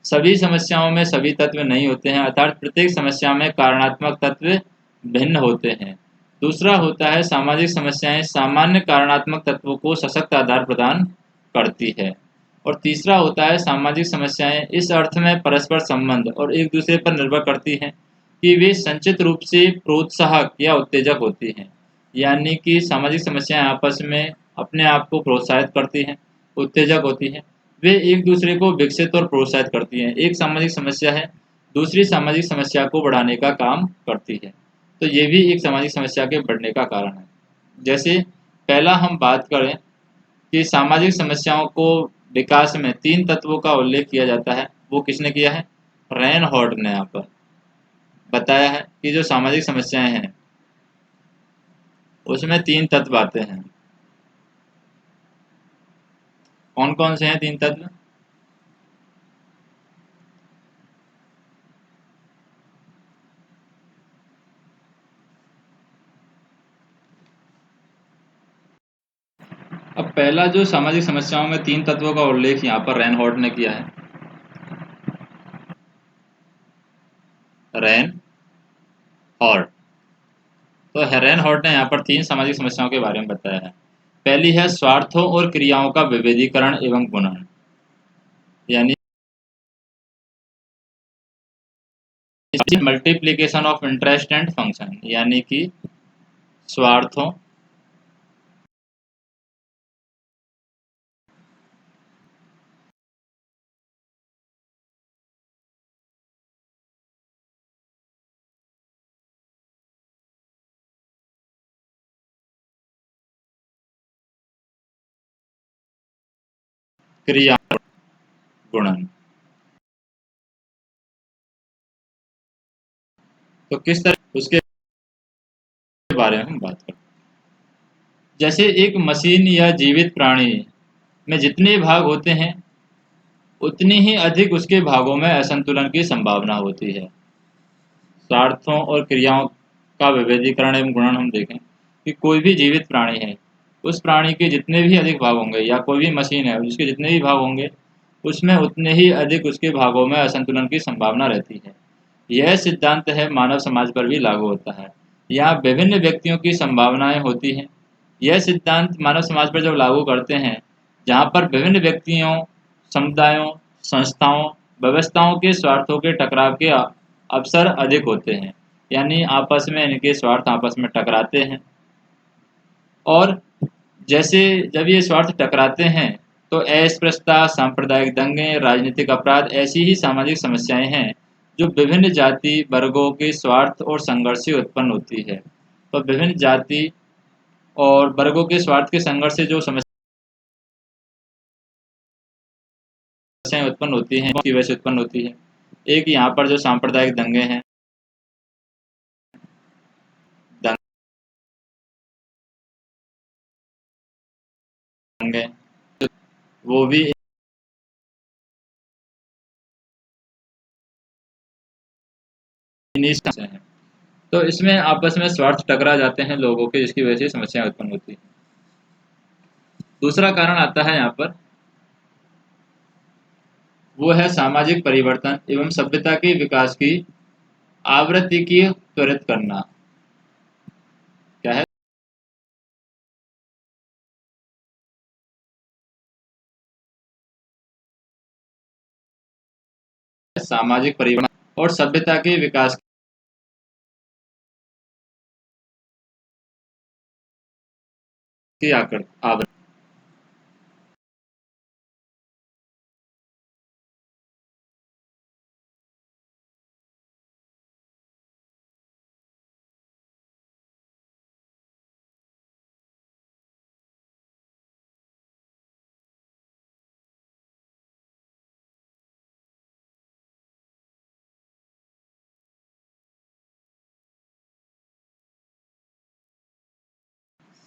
सभी समस्याओं में सभी तत्व नहीं होते हैं, अर्थात प्रत्येक समस्या में कारणात्मक तत्व भिन्न होते हैं। दूसरा होता है सामाजिक समस्याएं सामान्य कारणात्मक तत्वों को सशक्त आधार प्रदान करती है। और तीसरा होता है सामाजिक समस्याएं इस अर्थ में परस्पर संबंध और एक दूसरे पर निर्भर करती हैं कि वे संचित रूप से प्रोत्साहक या उत्तेजक होती हैं। यानी कि सामाजिक समस्याएं आपस में अपने आप को प्रोत्साहित करती हैं, उत्तेजक होती हैं। वे एक दूसरे को विकसित और प्रोत्साहित करती हैं। एक सामाजिक समस्या है दूसरी सामाजिक समस्या को बढ़ाने का काम करती है। तो ये भी एक सामाजिक समस्या के बढ़ने का कारण है। जैसे पहला हम बात करें कि सामाजिक समस्याओं को विकास में 3 तत्वों का उल्लेख किया जाता है। वो किसने किया है? रेनहॉर्ट ने यहाँ पर बताया है कि जो सामाजिक समस्याएं हैं उसमें 3 तत्व आते हैं। कौन कौन से हैं 3 तत्व? अब पहला जो सामाजिक समस्याओं में 3 तत्वों का उल्लेख यहाँ पर रेनहॉर्ट ने किया है। रेन हॉर्ट। तो रेनहॉर्ट ने यहाँ पर 3 सामाजिक समस्याओं के बारे में बताया है। पहली है स्वार्थों और क्रियाओं का विभेदीकरण एवं गुणन, यानी multiplication of interest and function, यानी कि स्वार्थों क्रिया गुणन। तो किस तरह उसके बारे में हम बात करते हैं। जैसे एक मशीन या जीवित प्राणी में जितने भाग होते हैं उतनी ही अधिक उसके भागों में असंतुलन की संभावना होती है। स्वार्थों और क्रियाओं का विभेदीकरण एवं गुणन हम देखें कि कोई भी जीवित प्राणी है, उस प्राणी के जितने भी अधिक भाग होंगे, या कोई भी मशीन है उसके जितने भी भाग होंगे उसमें उतने ही अधिक उसके भागों में असंतुलन की संभावना रहती है। यह सिद्धांत है मानव समाज पर भी लागू होता है। यहाँ विभिन्न व्यक्तियों की संभावनाएं होती हैं। यह सिद्धांत मानव समाज पर जब लागू करते हैं, जहाँ पर विभिन्न व्यक्तियों, समुदायों, संस्थाओं, व्यवस्थाओं के स्वार्थों के टकराव के अवसर अधिक होते हैं, यानी आपस में इनके स्वार्थ आपस में टकराते हैं। और जैसे जब ये स्वार्थ टकराते हैं तो अस्पृश्यता, सांप्रदायिक दंगे, राजनीतिक अपराध ऐसी ही सामाजिक समस्याएं हैं जो विभिन्न जाति वर्गों के स्वार्थ और संघर्ष से उत्पन्न होती है। तो विभिन्न जाति और वर्गों के स्वार्थ के संघर्ष से जो समस्याएं उत्पन्न होती हैं की वजह से उत्पन्न होती है। एक यहाँ पर जो सांप्रदायिक दंगे हैं, दंगे, वो भी इन्हीं से हैं। तो इसमें आपस में स्वार्थ टकरा जाते हैं लोगों के, जिसकी वजह से समस्याएं उत्पन्न होती हैं। दूसरा कारण आता है यहाँ पर, वो है सामाजिक परिवर्तन एवं सभ्यता के विकास की आवृत्ति की त्वरित करना। क्या है? सामाजिक परिवर्तन और सभ्यता के विकास की आवृत्ति।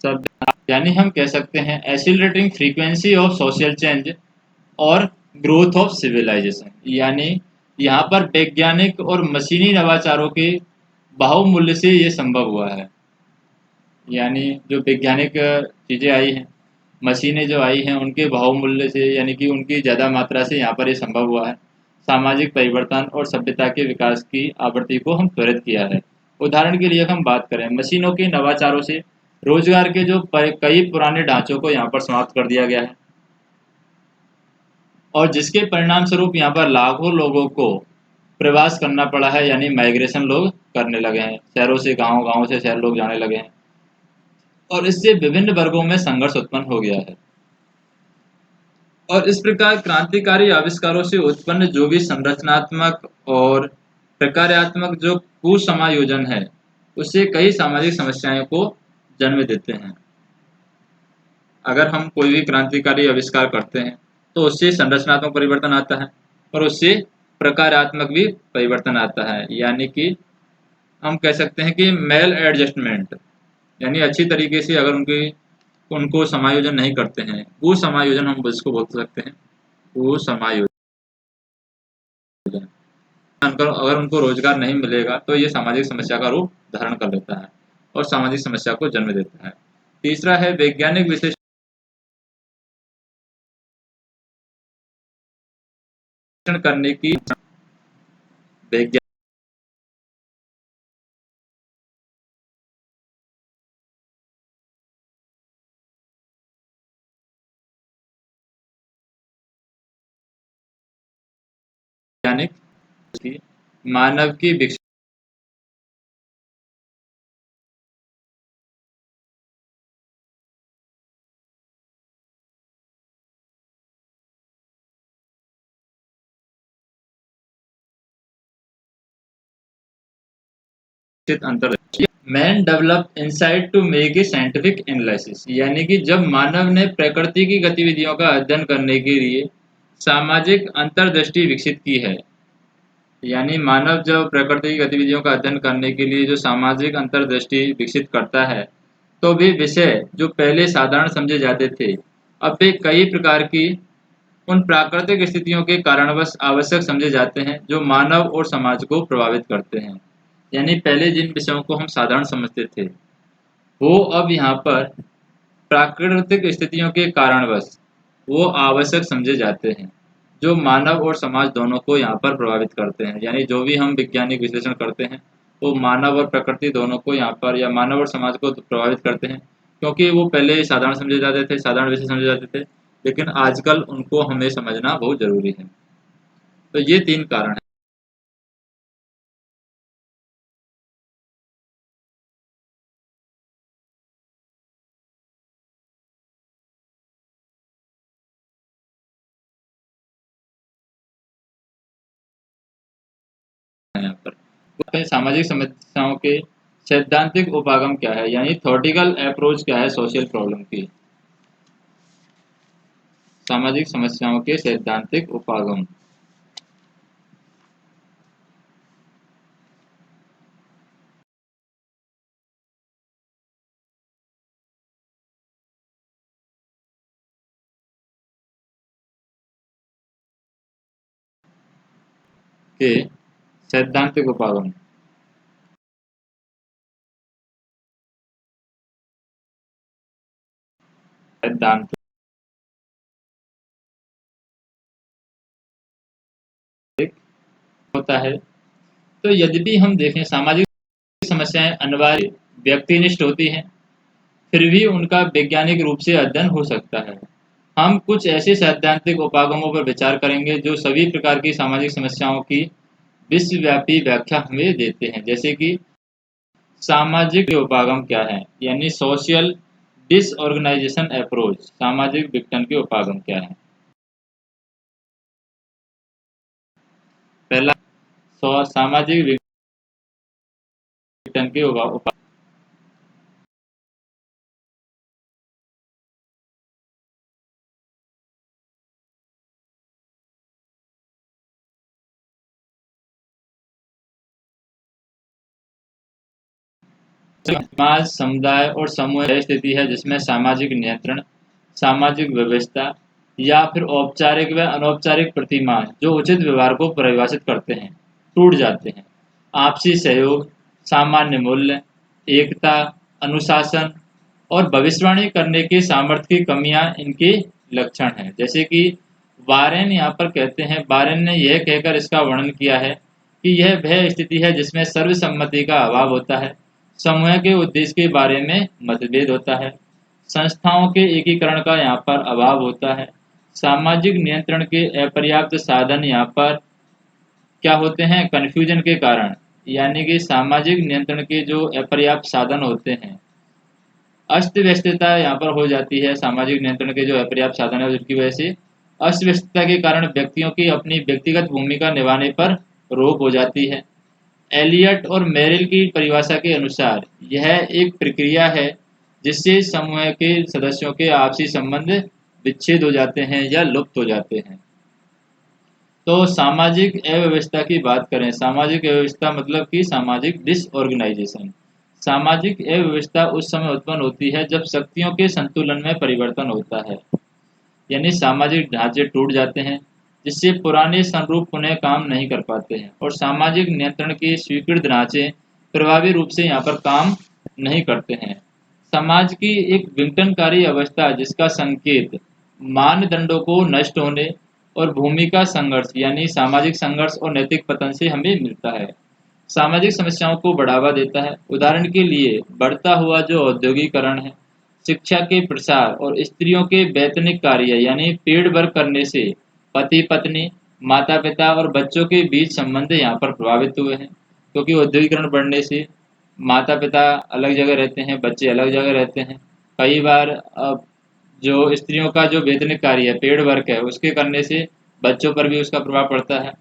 सभ्यता यानी हम कह सकते हैं accelerating frequency of social change और ग्रोथ ऑफ सिविलाइजेशन। यानी यहाँ पर वैज्ञानिक और मशीनी नवाचारों के बाहुमूल्य से ये संभव हुआ है। यानी जो वैज्ञानिक चीज़ें आई हैं, मशीनें जो आई हैं, उनके बहुमूल्य से, यानी कि उनकी ज़्यादा मात्रा से यहाँ पर ये संभव हुआ है। सामाजिक परिवर्तन और सभ्यता के विकास की आवृत्ति को हम त्वरित किया है। उदाहरण के लिए अगर हम बात करें, मशीनों के नवाचारों से रोजगार के जो कई पुराने ढांचों को यहाँ पर समाप्त कर दिया गया है, और जिसके परिणाम स्वरूप यहाँ पर लाखों लोगों को प्रवास करना पड़ा है। यानी माइग्रेशन लोग करने लगे हैं, शहरों से गांव, गांव से शहर लोग जाने लगे हैं, और इससे विभिन्न वर्गों में संघर्ष उत्पन्न हो गया है। और इस प्रकार क्रांतिकारी आविष्कारों से उत्पन्न जो भी संरचनात्मक और प्रकार्यात्मक जो कुसमायोजन है, उससे कई सामाजिक समस्याओं को जन्म देते हैं। अगर हम कोई भी क्रांतिकारी आविष्कार करते हैं तो उससे संरचनात्मक परिवर्तन आता है और उससे प्रकारात्मक भी परिवर्तन आता है। यानी कि हम कह सकते हैं कि मेल एडजस्टमेंट, यानी अच्छी तरीके से अगर उनको समायोजन नहीं करते हैं, कुसमायोजन हम इसको बोल सकते हैं, कुसमायोजन। अगर उनको रोजगार नहीं मिलेगा तो ये सामाजिक समस्या का रूप धारण कर लेता है और सामाजिक समस्या को जन्म देता है। तीसरा है वैज्ञानिक विश्लेषण करने की। वैज्ञानिक की मानव की विकसित अंतर्दृष्टि। Man develop insight to make a scientific analysis. यानी कि जब मानव ने प्रकृति की गतिविधियों का अध्ययन करने के लिए सामाजिक अंतर्दृष्टि विकसित की है। यानी मानव जब प्रकृति की गतिविधियों का अध्ययन करने के लिए जो सामाजिक अंतर्दृष्टि विकसित करता है, तो भी विषय जो पहले साधारण समझे जाते थे, अब वे कई प्रकार की उन प्राकृतिक स्थितियों के कारणवश आवश्यक समझे जाते हैं जो मानव और समाज को प्रभावित करते हैं। यानी पहले जिन विषयों को हम साधारण समझते थे, वो अब यहाँ पर प्राकृतिक स्थितियों के कारणवश वो आवश्यक समझे जाते हैं, जो मानव और समाज दोनों को यहाँ पर प्रभावित करते हैं। यानी जो भी हम वैज्ञानिक विश्लेषण करते हैं, वो मानव और प्रकृति दोनों को यहाँ पर, या मानव और समाज को प्रभावित करते हैं, क्योंकि वो पहले साधारण समझे जाते थे, साधारण विषय समझे जाते थे, लेकिन आजकल उनको हमें समझना बहुत ज़रूरी है। तो ये 3 कारण हैं यहाँ पर। तो सामाजिक समस्याओं के सैद्धांतिक उपागम क्या है, यानी थ्योरेटिकल अप्रोच क्या है सोशल प्रॉब्लम की। सामाजिक समस्याओं के सैद्धांतिक उपागम के सैद्धांतिक उपागम। सैद्धांतिक होता है। तो यद्यपि हम देखें सामाजिक समस्याएं अनिवार्य व्यक्तिनिष्ठ होती हैं, फिर भी उनका वैज्ञानिक रूप से अध्ययन हो सकता है। हम कुछ ऐसे सैद्धांतिक उपागमों पर विचार करेंगे जो सभी प्रकार की सामाजिक समस्याओं की विश्वव्यापी व्याख्या हमें देते हैं। जैसे कि सामाजिक उपागम क्या है, यानी सोशल डिसऑर्गेनाइजेशन अप्रोच। सामाजिक विघटन के उपागम क्या है? पहला, सामाजिक विघटन के उपागम। समाज, समुदाय और समूह यह स्थिति है जिसमें सामाजिक नियंत्रण, सामाजिक व्यवस्था या फिर औपचारिक व अनौपचारिक प्रतिमान जो उचित व्यवहार को परिभाषित करते हैं, टूट जाते हैं। आपसी सहयोग, सामान्य मूल्य, एकता, अनुशासन और भविष्यवाणी करने के सामर्थ्य की कमियां इनके लक्षण हैं। जैसे कि वारेन यहाँ पर कहते हैं, वारेन ने यह कहकर इसका वर्णन किया है कि यह वह स्थिति है जिसमें सर्वसम्मति का अभाव होता है, समूह के उद्देश्य के बारे में मतभेद होता है, संस्थाओं के एकीकरण का यहाँ पर अभाव होता है, सामाजिक नियंत्रण के अपर्याप्त साधन यहाँ पर क्या होते हैं, कन्फ्यूजन के कारण, यानी कि सामाजिक नियंत्रण के जो अपर्याप्त साधन होते हैं, अस्त व्यस्तता यहाँ पर हो जाती है। सामाजिक नियंत्रण के जो अपर्याप्त साधन है उसकी वजह से अस्त व्यस्तता के कारण व्यक्तियों की अपनी व्यक्तिगत भूमिका निभाने पर रोक हो जाती है। एलियट और मेरिल की परिभाषा के अनुसार यह एक प्रक्रिया है जिससे समूह के सदस्यों के आपसी संबंध विच्छेद हो जाते हैं या लुप्त हो जाते हैं। तो सामाजिक अव्यवस्था की बात करें, सामाजिक अव्यवस्था मतलब कि सामाजिक डिसऑर्गेनाइजेशन। सामाजिक अव्यवस्था उस समय उत्पन्न होती है जब शक्तियों के संतुलन में परिवर्तन होता है, यानी सामाजिक ढांचे टूट जाते हैं जिससे पुराने संरूप पुनः काम नहीं कर पाते हैं और सामाजिक नियंत्रण के स्वीकृत ढांचे प्रभावी रूप से यहाँ पर काम नहीं करते हैं। समाज की एक विघटनकारी अवस्था जिसका संकेत मानदंडों को नष्ट होने और भूमिका संघर्ष यानी सामाजिक संघर्ष और नैतिक पतन से हमें मिलता है। सामाजिक समस्याओं को बढ़ावा देता है। उदाहरण के लिए बढ़ता हुआ जो औद्योगिकरण है, शिक्षा के प्रसार और स्त्रियों के वैतनिक कार्य यानी पेड वर्क करने से पति पत्नी, माता पिता और बच्चों के बीच संबंध यहाँ पर प्रभावित हुए हैं, क्योंकि औद्योगिकरण बढ़ने से माता पिता अलग जगह रहते हैं, बच्चे अलग जगह रहते हैं। कई बार जो स्त्रियों का जो वैतनिक कार्य है, पेड वर्क है, उसके करने से बच्चों पर भी उसका प्रभाव पड़ता है।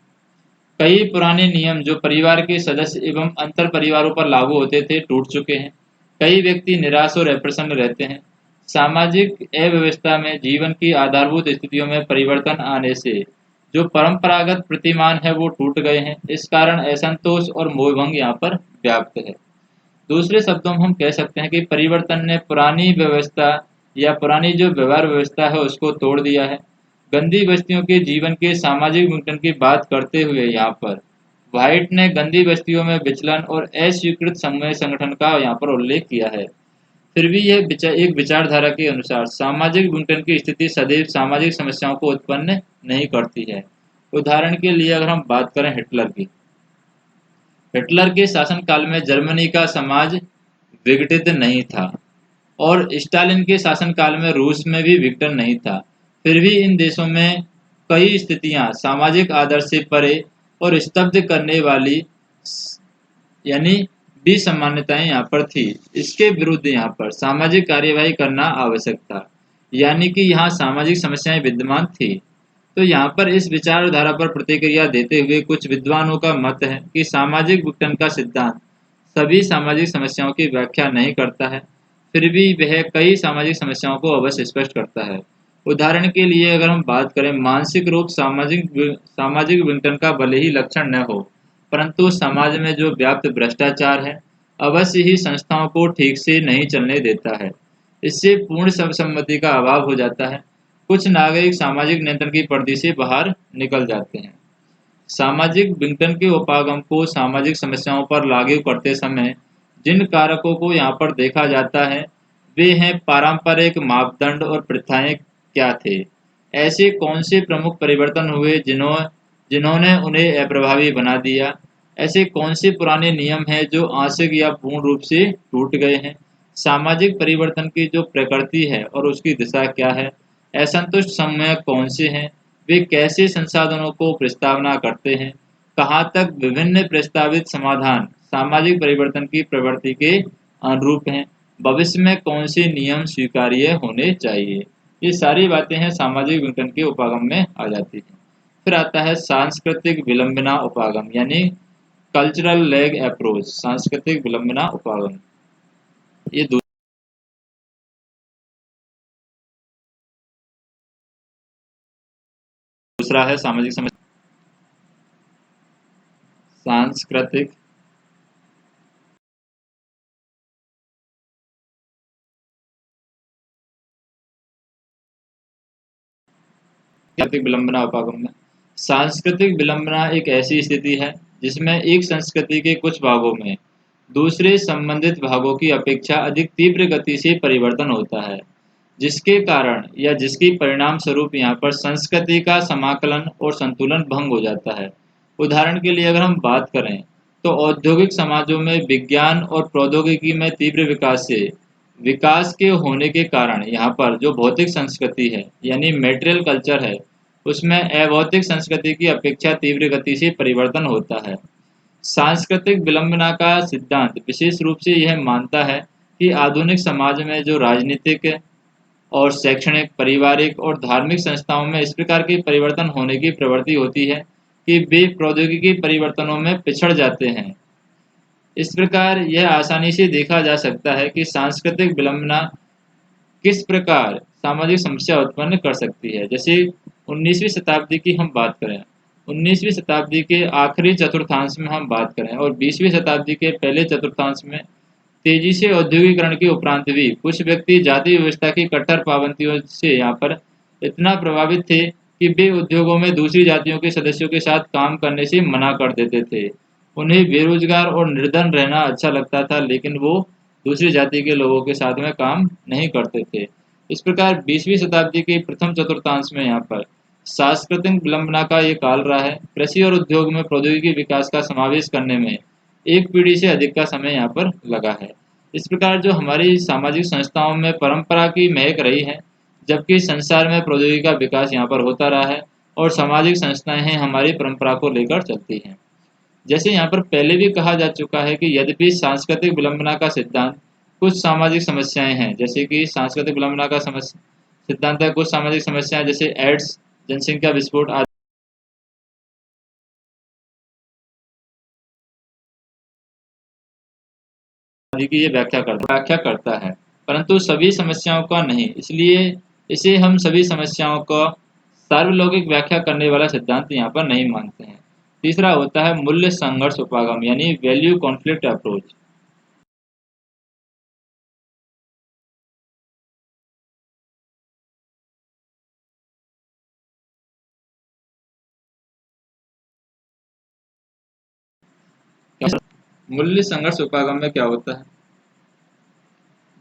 कई पुराने नियम जो परिवार के सदस्य एवं अंतर परिवारों पर लागू होते थे टूट चुके हैं। कई व्यक्ति निराश और अप्रसन्न रहते हैं। सामाजिक अव्यवस्था में जीवन की आधारभूत स्थितियों में परिवर्तन आने से जो परंपरागत प्रतिमान है वो टूट गए हैं। इस कारण असंतोष और मोहभंग यहाँ पर व्याप्त है। दूसरे शब्दों में हम कह सकते हैं कि परिवर्तन ने पुरानी व्यवस्था या पुरानी जो व्यवहार व्यवस्था है उसको तोड़ दिया है। गंदी बस्तियों के जीवन के सामाजिक विघटन की बात करते हुए यहाँ पर व्हाइट ने गंदी बस्तियों में विचलन और अस्वीकृत समूह संगठन का यहाँ पर उल्लेख किया है। फिर भी यह एक विचारधारा के अनुसार सामाजिक विघटन की स्थिति सदैव सामाजिक समस्याओं को उत्पन्न नहीं करती है। उदाहरण के लिए अगर हम बात करें हिटलर की, हिटलर के शासनकाल में जर्मनी का समाज विघटित नहीं था और स्टालिन के शासनकाल में रूस में भी विघटन नहीं था। फिर भी इन देशों में कई स्थितियां सामाजिक आदर्श से परे और स्तब्ध करने वाली यानी विसमानताएं यहाँ पर थी। इसके विरुद्ध यहाँ पर सामाजिक कार्यवाही करना आवश्यक था, यानी कि यहाँ सामाजिक समस्याएं विद्यमान थी। तो यहाँ पर इस विचारधारा पर प्रतिक्रिया देते हुए कुछ विद्वानों का मत है कि सामाजिक विघटन का सिद्धांत सभी सामाजिक समस्याओं की व्याख्या नहीं करता है, फिर भी वह कई सामाजिक समस्याओं को अवश्य स्पष्ट करता है। उदाहरण के लिए अगर हम बात करें, मानसिक रोग सामाजिक विघटन का भले ही लक्षण न हो, परंतु समाज में जो व्याप्त भ्रष्टाचार है अवश्य ही संस्थाओं को ठीक से नहीं चलने देता है। इससे पूर्ण सर्वसम्मति का अभाव हो जाता है। कुछ नागरिक सामाजिक नियंत्रण की पर्दी से बाहर निकल जाते हैं। सामाजिक विघटन के उपागम को सामाजिक समस्याओं पर लागू करते समय जिन कारकों को यहाँ पर देखा जाता है वे हैं पारंपरिक मापदंड और प्रथाएं क्या थे। ऐसे कौन से प्रमुख परिवर्तन हुए जिन्होंने उन्हें अप्रभावी बना दिया। ऐसे कौन से पुराने नियम हैं जो आंशिक या पूर्ण रूप से टूट गए हैं? सामाजिक परिवर्तन की जो प्रकृति है और उसकी दिशा क्या है? असंतुष्ट समूह कौन से हैं? वे कैसे संसाधनों को प्रस्तावना करते हैं? कहाँ तक विभिन्न प्रस्तावित समाधान सामाजिक परिवर्तन की प्रवृत्ति के अनुरूप हैं? भविष्य में कौन से नियम स्वीकार्य होने चाहिए? ये सारी बातें हैं सामाजिक विघटन के उपागम में आ जाती हैं। फिर आता है सांस्कृतिक विलंबना उपागम यानी कल्चरल लैग अप्रोच। सांस्कृतिक विलंबना उपागम ये दूसरा है सामाजिक समस्या। सांस्कृतिक सांस्कृतिक विलंबना उपागम में सांस्कृतिक विलंबना एक ऐसी स्थिति है जिसमें एक संस्कृति के कुछ भागों में दूसरे संबंधित भागों की अपेक्षा अधिक तीव्र गति से परिवर्तन होता है, जिसके कारण या जिसकी परिणाम स्वरूप यहाँ पर संस्कृति का समाकलन और संतुलन भंग हो जाता है। उदाहरण के लिए अगर हम बात करें तो औद्योगिक समाजों में विज्ञान और प्रौद्योगिकी में तीव्र विकास के होने के कारण यहाँ पर जो भौतिक संस्कृति है यानी मेटेरियल कल्चर है, उसमें अभौतिक संस्कृति की अपेक्षा तीव्र गति से परिवर्तन होता है। सांस्कृतिक विलंबना का सिद्धांत विशेष रूप से यह मानता है कि आधुनिक समाज में जो राजनीतिक और शैक्षणिक, पारिवारिक और धार्मिक संस्थाओं में इस प्रकार के परिवर्तन होने की प्रवृत्ति होती है कि वे प्रौद्योगिकी परिवर्तनों में पिछड़ जाते हैं। इस प्रकार यह आसानी से देखा जा सकता है कि सांस्कृतिक विलंबना किस प्रकार सामाजिक समस्या उत्पन्न कर सकती है। जैसे 19वीं शताब्दी की हम बात करें, 19वीं शताब्दी के आखिरी चतुर्थांश में हम बात करें और 20वीं शताब्दी के पहले चतुर्थांश में तेजी से औद्योगिकरण के उपरांत भी कुछ व्यक्ति जाति व्यवस्था की कट्टर पाबंदियों से यहाँ पर इतना प्रभावित थे कि वे उद्योगों में दूसरी जातियों के सदस्यों के साथ काम करने से मना कर देते थे। उन्हें बेरोजगार और निर्धन रहना अच्छा लगता था, लेकिन वो दूसरी जाति के लोगों के साथ में काम नहीं करते थे। इस प्रकार 20वीं शताब्दी के प्रथम चतुर्थांश में यहाँ पर सांस्कृतिक विलंबना का ये काल रहा है। कृषि और उद्योग में प्रौद्योगिकी विकास का समावेश करने में एक पीढ़ी से अधिक का समय यहाँ पर लगा है। इस प्रकार जो हमारी सामाजिक संस्थाओं में परंपरा की महक रही है, जबकि संसार में प्रौद्योगिकी का विकास यहाँ पर होता रहा है और सामाजिक संस्थाएं हैं हमारी परंपरा को लेकर चलती हैं। जैसे यहाँ पर पहले भी कहा जा चुका है कि यद्यपि सांस्कृतिक विलंबना का सिद्धांत कुछ सामाजिक समस्याएं हैं, जैसे कि सांस्कृतिक विलंबना का सिद्धांत है कुछ सामाजिक समस्याएं जैसे एड्स, जनसंख्या विस्फोट आदि की ये व्याख्या करता है, परंतु सभी समस्याओं का नहीं। इसलिए इसे हम सभी समस्याओं का सार्वलौकिक व्याख्या करने वाला सिद्धांत यहाँ पर नहीं मानते हैं। तीसरा होता है मूल्य संघर्ष उपागम यानी वैल्यू कॉन्फ्लिक्ट अप्रोच। मूल्य संघर्ष उपागम में क्या होता है?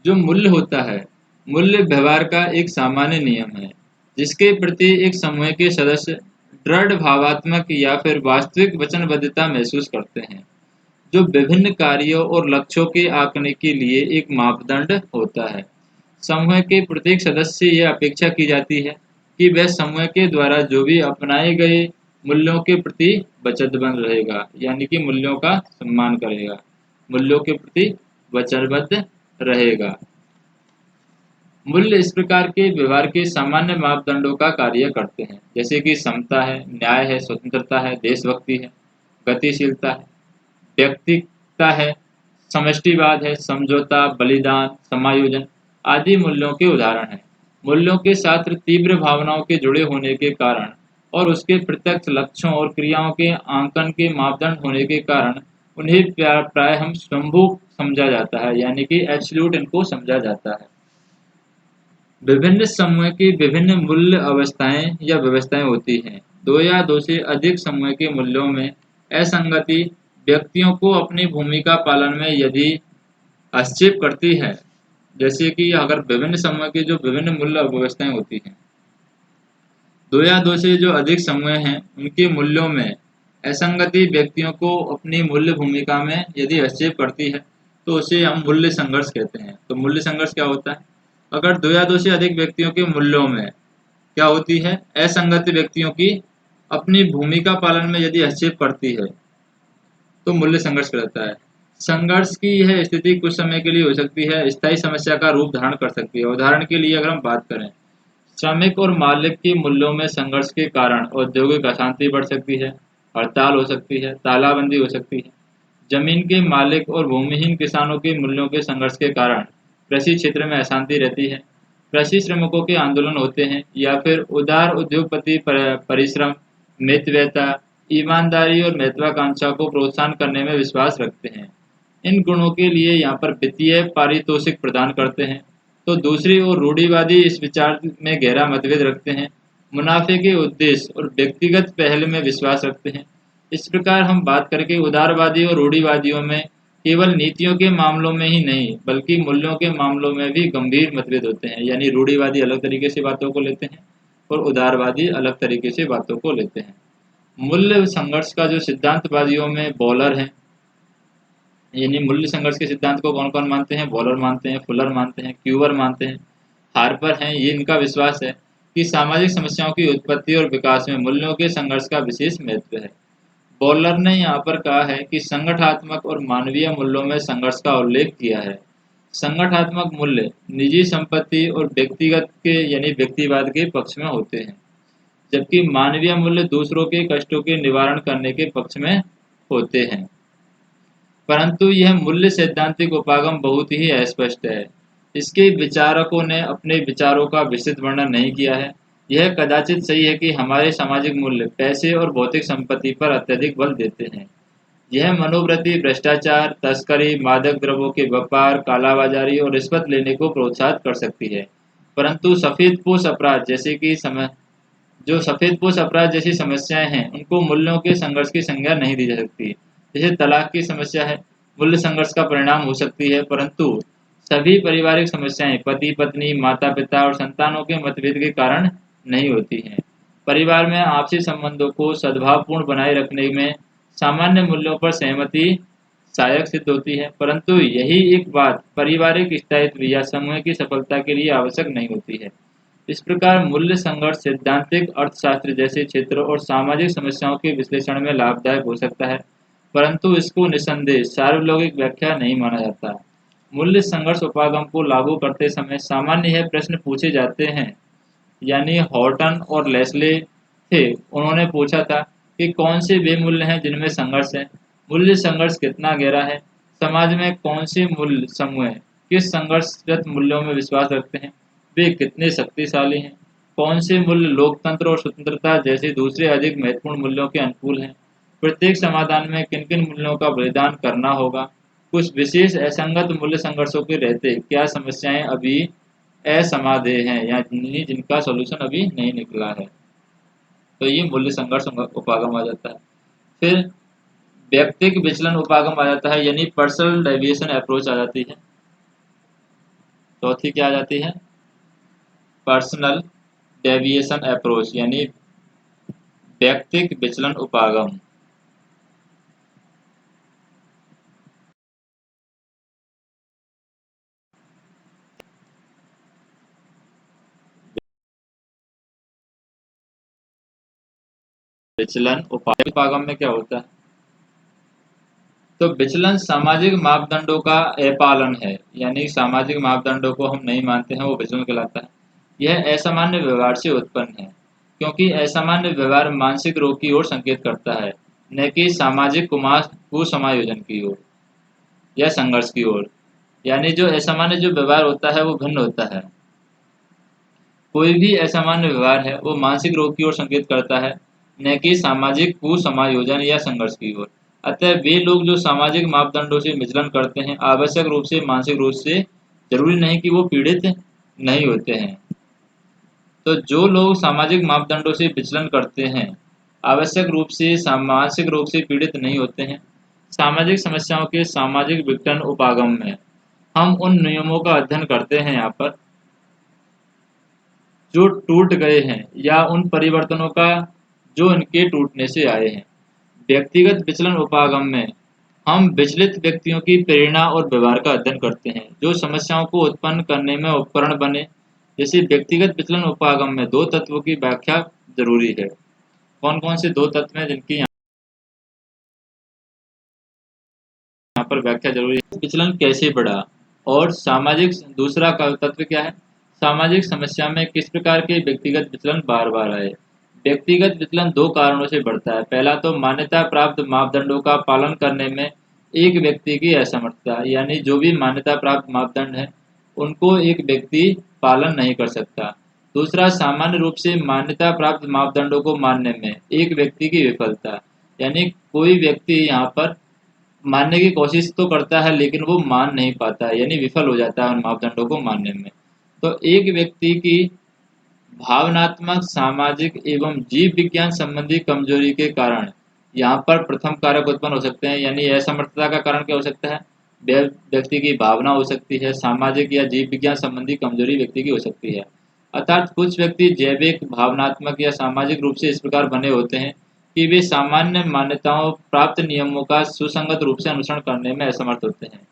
जो मूल्य होता है, मूल्य व्यवहार का एक सामान्य नियम है जिसके प्रति एक समूह के सदस्य दृढ़ भावात्मक या फिर वास्तविक वचनबद्धता महसूस करते हैं, जो विभिन्न कार्यों और लक्ष्यों के आंकने के लिए एक मापदंड होता है। समूह के प्रत्येक सदस्य से यह अपेक्षा की जाती है कि वह समूह के द्वारा जो भी अपनाए गए मूल्यों के प्रति वचनबद्ध रहेगा, यानी कि मूल्यों का सम्मान करेगा, मूल्यों के प्रति वचनबद्ध रहेगा। मूल्य इस प्रकार के व्यवहार के सामान्य मापदंडों का कार्य करते हैं, जैसे कि समता है, न्याय है, स्वतंत्रता है, देशभक्ति है, गतिशीलता है, व्यक्तिकता है, समष्टिवाद है, समझौता, बलिदान, समायोजन आदि मूल्यों के उदाहरण हैं। मूल्यों के साथ तीव्र भावनाओं के जुड़े होने के कारण और उसके प्रत्यक्ष लक्ष्यों और क्रियाओं के आंकन के मापदंड होने के कारण उन्हें प्राय हम स्वयंभू समझा जाता है, यानी कि एब्सोल्यूट इनको समझा जाता है। विभिन्न समूह की विभिन्न मूल्य अवस्थाएं या व्यवस्थाएं होती हैं। दो या दो से अधिक समूह के मूल्यों में असंगति व्यक्तियों को अपनी भूमिका पालन में यदि हस्तक्षेप करती है। जैसे कि अगर विभिन्न समूह की जो विभिन्न मूल्य व्यवस्थाएं होती हैं, दो या दो से जो अधिक समूह हैं उनके मूल्यों में असंगति व्यक्तियों को अपनी मूल्य भूमिका में यदि हस्तक्षेप करती है तो उसे हम मूल्य संघर्ष कहते हैं। तो मूल्य संघर्ष क्या होता है? अगर दो या दो से अधिक व्यक्तियों के मूल्यों में क्या होती है, असंगत व्यक्तियों की अपनी भूमिका पालन में यदि हस्तक्षेप करती है तो मूल्य संघर्ष कहलाता है। संघर्ष की यह स्थिति कुछ समय के लिए हो सकती है, स्थायी समस्या का रूप धारण कर सकती है। उदाहरण के लिए अगर हम बात करें, श्रमिक और मालिक के मूल्यों में संघर्ष के कारण औद्योगिक अशांति बढ़ सकती है, हड़ताल हो सकती है, तालाबंदी हो सकती है। जमीन के मालिक और भूमिहीन किसानों के मूल्यों के संघर्ष के कारण कृषि क्षेत्र में अशांति रहती है। कृषि श्रमिकों के आंदोलन होते हैं या फिर उदार उद्योगपति परिश्रम, मितव्ययिता, ईमानदारी और महत्वाकांक्षा को प्रोत्साहन करने में विश्वास रखते हैं। इन गुणों के लिए यहाँ पर वित्तीय पारितोषिक प्रदान करते हैं। तो दूसरी ओर रूढ़िवादी इस विचार में गहरा मतभेद रखते हैं, मुनाफे के उद्देश्य और व्यक्तिगत पहल में विश्वास रखते हैं। इस प्रकार हम बात करके उदारवादी और रूढ़िवादियों में केवल नीतियों के मामलों में ही नहीं बल्कि मूल्यों के मामलों में भी गंभीर मतभेद होते हैं। यानी रूढ़िवादी अलग तरीके से बातों को लेते हैं और उदारवादी अलग तरीके से बातों को लेते हैं। मूल्य संघर्ष का जो सिद्धांतवादियों में बॉलर हैं, यानी मूल्य संघर्ष के सिद्धांत को कौन कौन मानते हैं? बॉलर मानते हैं, फुलर मानते हैं, क्यूवर मानते हैं, हार्पर हैं। ये इनका विश्वास है कि सामाजिक समस्याओं की उत्पत्ति और विकास में मूल्यों के संघर्ष का विशेष महत्व है। बॉलर ने यहाँ पर कहा है कि संगठनात्मक और मानवीय मूल्यों में संघर्ष का उल्लेख किया है। संगठनात्मक मूल्य निजी संपत्ति और व्यक्तिगत के यानी व्यक्तिवाद के पक्ष में होते हैं, जबकि मानवीय मूल्य दूसरों के कष्टों के निवारण करने के पक्ष में होते हैं। परंतु यह मूल्य सैद्धांतिक उपागम बहुत ही अस्पष्ट है। इसके विचारकों ने अपने विचारों का विस्तृत वर्णन नहीं किया है। यह कदाचित सही है कि हमारे सामाजिक मूल्य पैसे और भौतिक संपत्ति पर अत्यधिक बल देते हैं। यह मनोवृत्ति भ्रष्टाचार, तस्करी, मादक द्रव्यों के व्यापार, कालाबाजारी और रिश्वत लेने को प्रोत्साहित कर सकती है। परंतु सफेदपोश अपराध जैसे कि सफेदपोश अपराध जैसी समस्याएं हैं उनको मूल्यों के संघर्ष की संज्ञा नहीं दी जा सकती। जैसे तलाक की समस्या है, मूल्य संघर्ष का परिणाम हो सकती है, परंतु सभी पारिवारिक समस्याएं पति पत्नी, माता पिता और संतानों के मतभेद के कारण नहीं होती हैं। परिवार में आपसी संबंधों को सद्भावपूर्ण बनाए रखने में सामान्य मूल्यों पर सहमति सहायक सिद्ध होती है, परंतु यही एक बात पारिवारिक स्थायित्व या समूह की सफलता के लिए आवश्यक नहीं होती है। इस प्रकार मूल्य संघर्ष सैद्धांतिक अर्थशास्त्र जैसे क्षेत्रों और सामाजिक समस्याओं के विश्लेषण में लाभदायक हो सकता है, परंतु इसको निसंदेह सार्वलौकिक व्याख्या नहीं माना जाता। मूल्य संघर्ष उपागम को लागू करते समय सामान्य यह प्रश्न पूछे जाते हैं, यानी हॉर्टन और लेस्ले थे, उन्होंने पूछा था कि कौन से वे मूल्य हैं जिनमें संघर्ष है, मूल्य संघर्ष कितना गहरा है, समाज में कौन से मूल्य समूह किस संघर्षरत मूल्यों में विश्वास रखते हैं, वे कितने शक्तिशाली हैं, कौन से मूल्य लोकतंत्र और स्वतंत्रता जैसे दूसरे अधिक महत्वपूर्ण मूल्यों के अनुकूल हैं, प्रत्येक समाधान में किन किन मूल्यों का बलिदान करना होगा, कुछ विशेष असंगत मूल्य संघर्षों के रहते क्या समस्याएं अभी असमाधेय हैं या जिनका सॉल्यूशन अभी नहीं निकला है। तो ये मूल्य संघर्ष उपागम आ जाता है। फिर व्यक्तिक विचलन उपागम आ जाता है, यानी पर्सनल डेविएशन अप्रोच आ जाती है। चौथी क्या आ जाती है? पर्सनल डेविएशन अप्रोच यानी व्यक्तिक विचलन उपागम। विचलन उपागम में क्या होता है? तो विचलन सामाजिक मापदंडों का अपालन है, यानी सामाजिक मापदंडों को हम नहीं मानते हैं, वो विचलन कहलाता है। यह असामान्य व्यवहार से उत्पन्न है, क्योंकि असामान्य व्यवहार मानसिक रोग की ओर संकेत करता है, न कि सामाजिक कुसमायोजन की ओर या संघर्ष की ओर। यानी जो असामान्य जो व्यवहार होता है वो भिन्न होता है। कोई भी असामान्य व्यवहार है वो मानसिक रोग की ओर संकेत करता है, न कि सामाजिक कुसमायोजन या संघर्ष की ओर। अतः वे लोग जो सामाजिक मापदंडों से विचलन करते हैं आवश्यक रूप से मानसिक रूप से जरूरी नहीं कि वो पीड़ित नहीं होते हैं। तो जो लोग सामाजिक मापदंडों से विचलन करते हैं आवश्यक रूप से मानसिक रोग से पीड़ित नहीं होते हैं। सामाजिक समस्याओं के सामाजिक विघटन उपागम में हम उन नियमों का अध्ययन करते हैं यहाँ पर जो टूट गए हैं या उन परिवर्तनों का जो इनके टूटने से आए हैं। व्यक्तिगत विचलन उपागम में हम विचलित व्यक्तियों की प्रेरणा और व्यवहार का अध्ययन करते हैं जो समस्याओं को उत्पन्न करने में उपकरण बने। जैसे व्यक्तिगत विचलन उपागम में दो तत्वों की व्याख्या जरूरी है। कौन कौन से दो तत्व हैं जिनकी यहाँ पर व्याख्या जरूरी है? विचलन कैसे बढ़ा और सामाजिक दूसरा का तत्व क्या है? सामाजिक समस्या में किस प्रकार के व्यक्तिगत विचलन बार बार आए? व्यक्तिगत विचलन दो कारणों से बढ़ता है। पहला तो मान्यता प्राप्त मापदंडों का पालन करने में एक व्यक्ति की असमर्थता, यानी जो भी मान्यता प्राप्त मापदंड है उनको एक व्यक्ति पालन नहीं कर सकता। दूसरा, सामान्य रूप से मान्यता प्राप्त मापदंडों को मानने में एक व्यक्ति की विफलता, यानी कोई व्यक्ति यहाँ पर मानने की कोशिश तो करता है लेकिन वो मान नहीं पाता है, यानी विफल हो जाता है उन मापदंडों को मानने में। तो एक व्यक्ति की भावनात्मक, सामाजिक एवं जीव विज्ञान संबंधी कमजोरी के कारण यहाँ पर प्रथम कारक उत्पन्न हो सकते हैं। यानी असमर्थता का कारण क्या हो सकता है? व्यक्ति की भावना हो सकती है, सामाजिक या जीव विज्ञान संबंधी कमजोरी व्यक्ति की हो सकती है। अर्थात कुछ व्यक्ति जैविक, भावनात्मक या सामाजिक रूप से इस प्रकार बने होते हैं कि वे सामान्य मान्यताओं, प्राप्त नियमों का सुसंगत रूप से अनुसरण करने में असमर्थ होते हैं।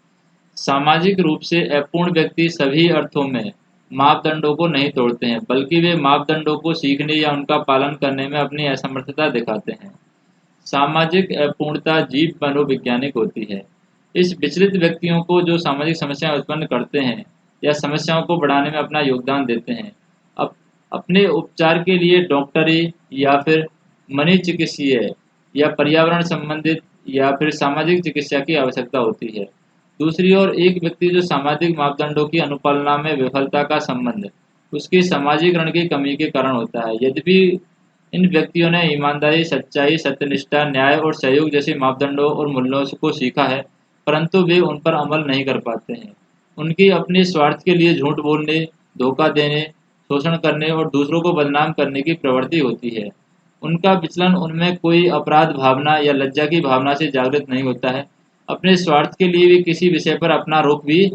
सामाजिक रूप से अपूर्ण व्यक्ति सभी अर्थों में मापदंडों को नहीं तोड़ते हैं, बल्कि वे मापदंडों को सीखने या उनका पालन करने में अपनी असमर्थता दिखाते हैं। सामाजिक अपूर्णता जीव मनोवैज्ञानिक होती है। इस विचलित व्यक्तियों को जो सामाजिक समस्याएं उत्पन्न करते हैं या समस्याओं को बढ़ाने में अपना योगदान देते हैं, अपने उपचार के लिए डॉक्टरी या फिर मनोचिकित्सीय या पर्यावरण संबंधित या फिर सामाजिक चिकित्सा की आवश्यकता होती है। दूसरी ओर एक व्यक्ति जो सामाजिक मापदंडों की अनुपालना में विफलता का संबंध उसकी सामाजिकरण की कमी के कारण होता है। यद्यपि इन व्यक्तियों ने ईमानदारी, सच्चाई, सत्यनिष्ठा, न्याय और सहयोग जैसे मापदंडों और मूल्यों को सीखा है, परंतु वे उन पर अमल नहीं कर पाते हैं। उनकी अपने स्वार्थ के लिए झूठ बोलने, धोखा देने, शोषण करने और दूसरों को बदनाम करने की प्रवृत्ति होती है। उनका विचलन उनमें कोई अपराध भावना या लज्जा की भावना से जागृत नहीं होता है। अपने स्वार्थ के लिए वे किसी विषय पर अपना रुख भी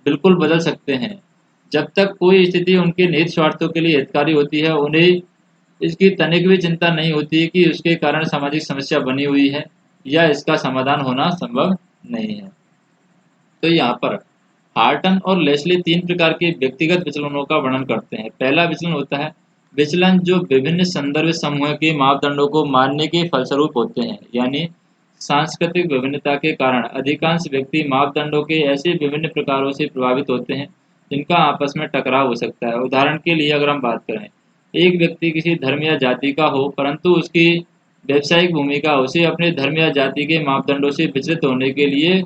बिल्कुल बदल सकते हैं। जब तक कोई स्थिति उनके निहित स्वार्थों के लिए हितकारी होती है, उन्हें इसकी तनिक भी चिंता नहीं होती है कि उसके कारण सामाजिक समस्या बनी हुई है या इसका समाधान होना संभव नहीं है। तो यहाँ पर हार्टन और लेस्ली तीन प्रकार के व्यक्तिगत विचलनों का वर्णन करते हैं। पहला विचलन होता है विचलन जो विभिन्न संदर्भ समूह के मापदंडों को मानने के फलस्वरूप होते हैं। यानी सांस्कृतिक विभिन्नता के कारण अधिकांश व्यक्ति मापदंडों के ऐसे विभिन्न प्रकारों से प्रभावित होते हैं जिनका आपस में टकराव हो सकता है। उदाहरण के लिए अगर हम बात करें, एक व्यक्ति किसी धर्म या जाति का हो परंतु उसकी व्यावसायिक भूमिका उसे अपने धर्म या जाति के मापदंडों से विचलित होने के लिए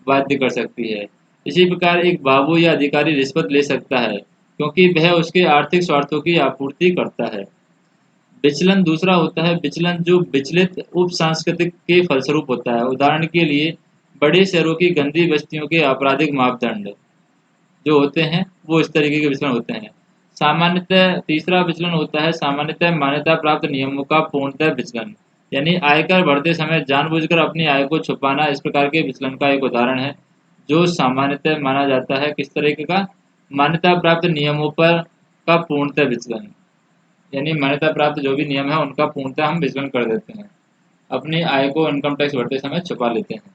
बाध्य कर सकती है। इसी प्रकार एक बाबू या अधिकारी रिश्वत ले सकता है क्योंकि वह उसके आर्थिक स्वार्थों की आपूर्ति करता है। विचलन दूसरा होता है विचलन जो विचलित उप सांस्कृतिक के फलस्वरूप होता है। उदाहरण के लिए बड़े शहरों की गंदी बस्तियों के आपराधिक मापदंड जो होते हैं वो इस तरीके के विचलन होते हैं। सामान्यतः तीसरा विचलन होता है सामान्यतः मान्यता प्राप्त नियमों का पूर्णतः विचलन, यानी आयकर भरते समय जानबूझकर अपनी आय को छुपाना इस प्रकार के विचलन का एक उदाहरण है जो सामान्यतः माना जाता है। किस तरीके का? मान्यता प्राप्त नियमों पर का पूर्णतः विचलन, यानी मान्यता प्राप्त जो भी नियम है उनका पूर्णतः हम विचलन कर देते हैं, अपनी आय को इनकम टैक्स भरते समय छुपा लेते हैं।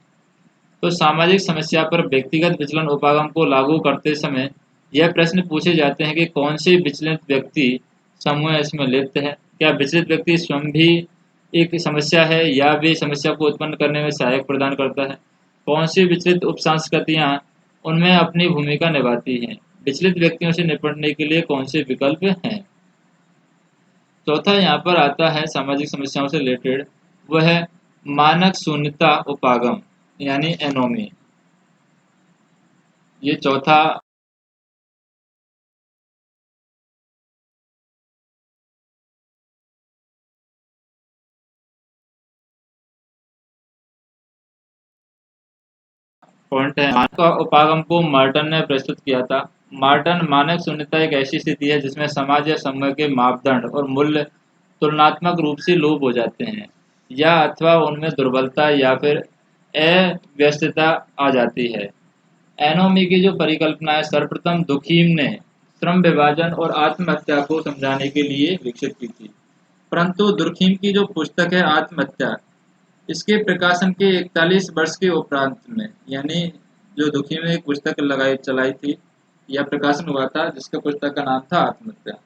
तो सामाजिक समस्या पर व्यक्तिगत विचलन उपागम को लागू करते समय यह प्रश्न पूछे जाते हैं कि कौन से विचलित व्यक्ति समूह इसमें लिप्त है। क्या विचलित व्यक्ति स्वयं भी एक समस्या है या वे समस्या को उत्पन्न करने में सहायक प्रदान करता है? कौन सी विचलित उपसंस्कृतियाँ उनमें अपनी भूमिका निभाती हैं? विचलित व्यक्तियों से निपटने के लिए कौन से विकल्प हैं? चौथा यहाँ पर आता है सामाजिक समस्याओं से रिलेटेड, वह है मानक शून्यता उपागम, यानी एनोमी। ये चौथा पॉइंट है। मानक उपागम को मार्टन ने प्रस्तुत किया था। मार्टन मानक शून्यता एक ऐसी स्थिति है जिसमें समाज या समूह के मापदंड और मूल्य तुलनात्मक रूप से लोप हो जाते हैं या अथवा उनमें दुर्बलता या फिर अव्यस्तता आ जाती है। एनोमी की जो परिकल्पना है सर्वप्रथम दुखीम ने श्रम विभाजन और आत्महत्या को समझाने के लिए विकसित की थी। परंतु दुर्खीम की जो पुस्तक है आत्महत्या, इसके प्रकाशन के 41 वर्ष के उपरांत में, यानी जो दुखी ने एक पुस्तक चलाई थी या प्रकाशन हुआ था जिसका पुस्तक का नाम था आत्महत्या,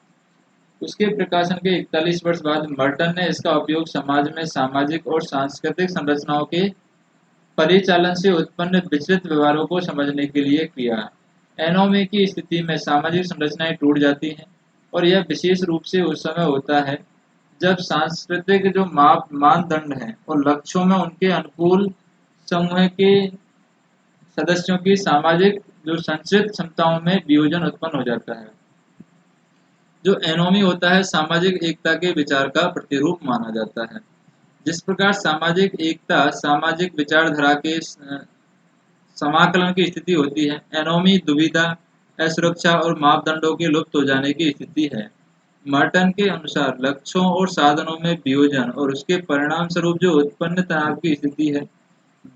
उसके प्रकाशन के 41 वर्ष बाद मर्टन ने इसका उपयोग समाज में सामाजिक और सांस्कृतिक संरचनाओं के परिचालन से उत्पन्न विचलित व्यवहारों को समझने के लिए किया। एनोमी की स्थिति में सामाजिक संरचनाएं टूट जाती हैं और यह विशेष रूप से उस समय होता है जब सांस्कृतिक जो मानदंड हैं और लक्ष्यों में उनके अनुकूल समूह के सदस्यों की सामाजिक जो संचित क्षमताओं में वियोजन उत्पन्न हो जाता है। जो एनोमी होता है सामाजिक एकता के विचार का प्रतिरूप माना जाता है। जिस प्रकार सामाजिक एकता सामाजिक विचारधारा के समाकलन की स्थिति होती है, एनोमी दुविधा, असुरक्षा और मापदंडों के लुप्त हो जाने की स्थिति है। मर्टन के अनुसार लक्ष्यों और साधनों में वियोजन और उसके परिणाम स्वरूप जो उत्पन्न तनाव की स्थिति है,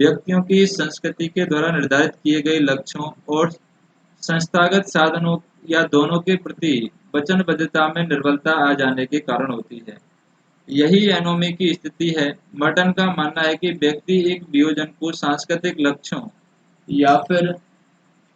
व्यक्तियों की संस्कृति के द्वारा निर्धारित किए गए लक्ष्यों और संस्थागत साधनों या दोनों के प्रति वचनबद्धता में निर्बलता आ जाने के कारण होती है। यही एनोमी की स्थिति है। मर्टन का मानना है कि व्यक्ति एक वियोजन को सांस्कृतिक लक्ष्यों या फिर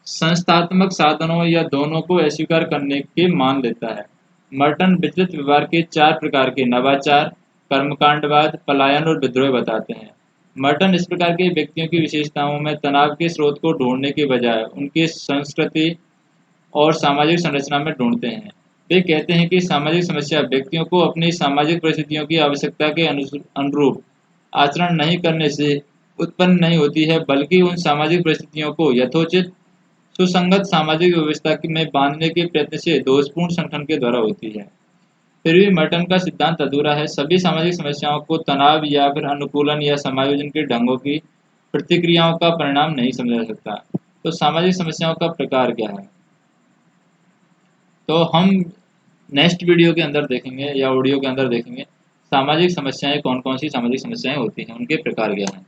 संस्थात्मक साधनों या दोनों को अस्वीकार करने के मान लेता है। मर्टन विचलित व्यवहार के 4 प्रकार के नवाचार, कर्मकांडवाद, पलायन और विद्रोह बताते हैं। मर्टन इस प्रकार के व्यक्तियों की विशेषताओं में तनाव के स्रोत को ढूंढने के बजाय उनकी संस्कृति और सामाजिक संरचना में ढूंढते हैं। वे कहते हैं कि सामाजिक समस्या व्यक्तियों को अपनी सामाजिक परिस्थितियों की आवश्यकता के अनुरूप आचरण नहीं करने से उत्पन्न नहीं होती है, बल्कि उन सामाजिक परिस्थितियों को यथोचित सुसंगत सामाजिक व्यवस्था में बांधने के प्रयत्न से दोषपूर्ण संगठन के द्वारा होती है। फिर भी मर्टन का सिद्धांत अधूरा है। सभी सामाजिक समस्याओं को तनाव या फिर अनुकूलन या समायोजन के ढंगों की प्रतिक्रियाओं का परिणाम नहीं समझा जा सकता। तो सामाजिक समस्याओं का प्रकार क्या है, तो हम नेक्स्ट वीडियो के अंदर देखेंगे या ऑडियो के अंदर देखेंगे सामाजिक समस्याएं कौन कौन सी सामाजिक समस्याएं होती हैं, उनके प्रकार क्या हैं।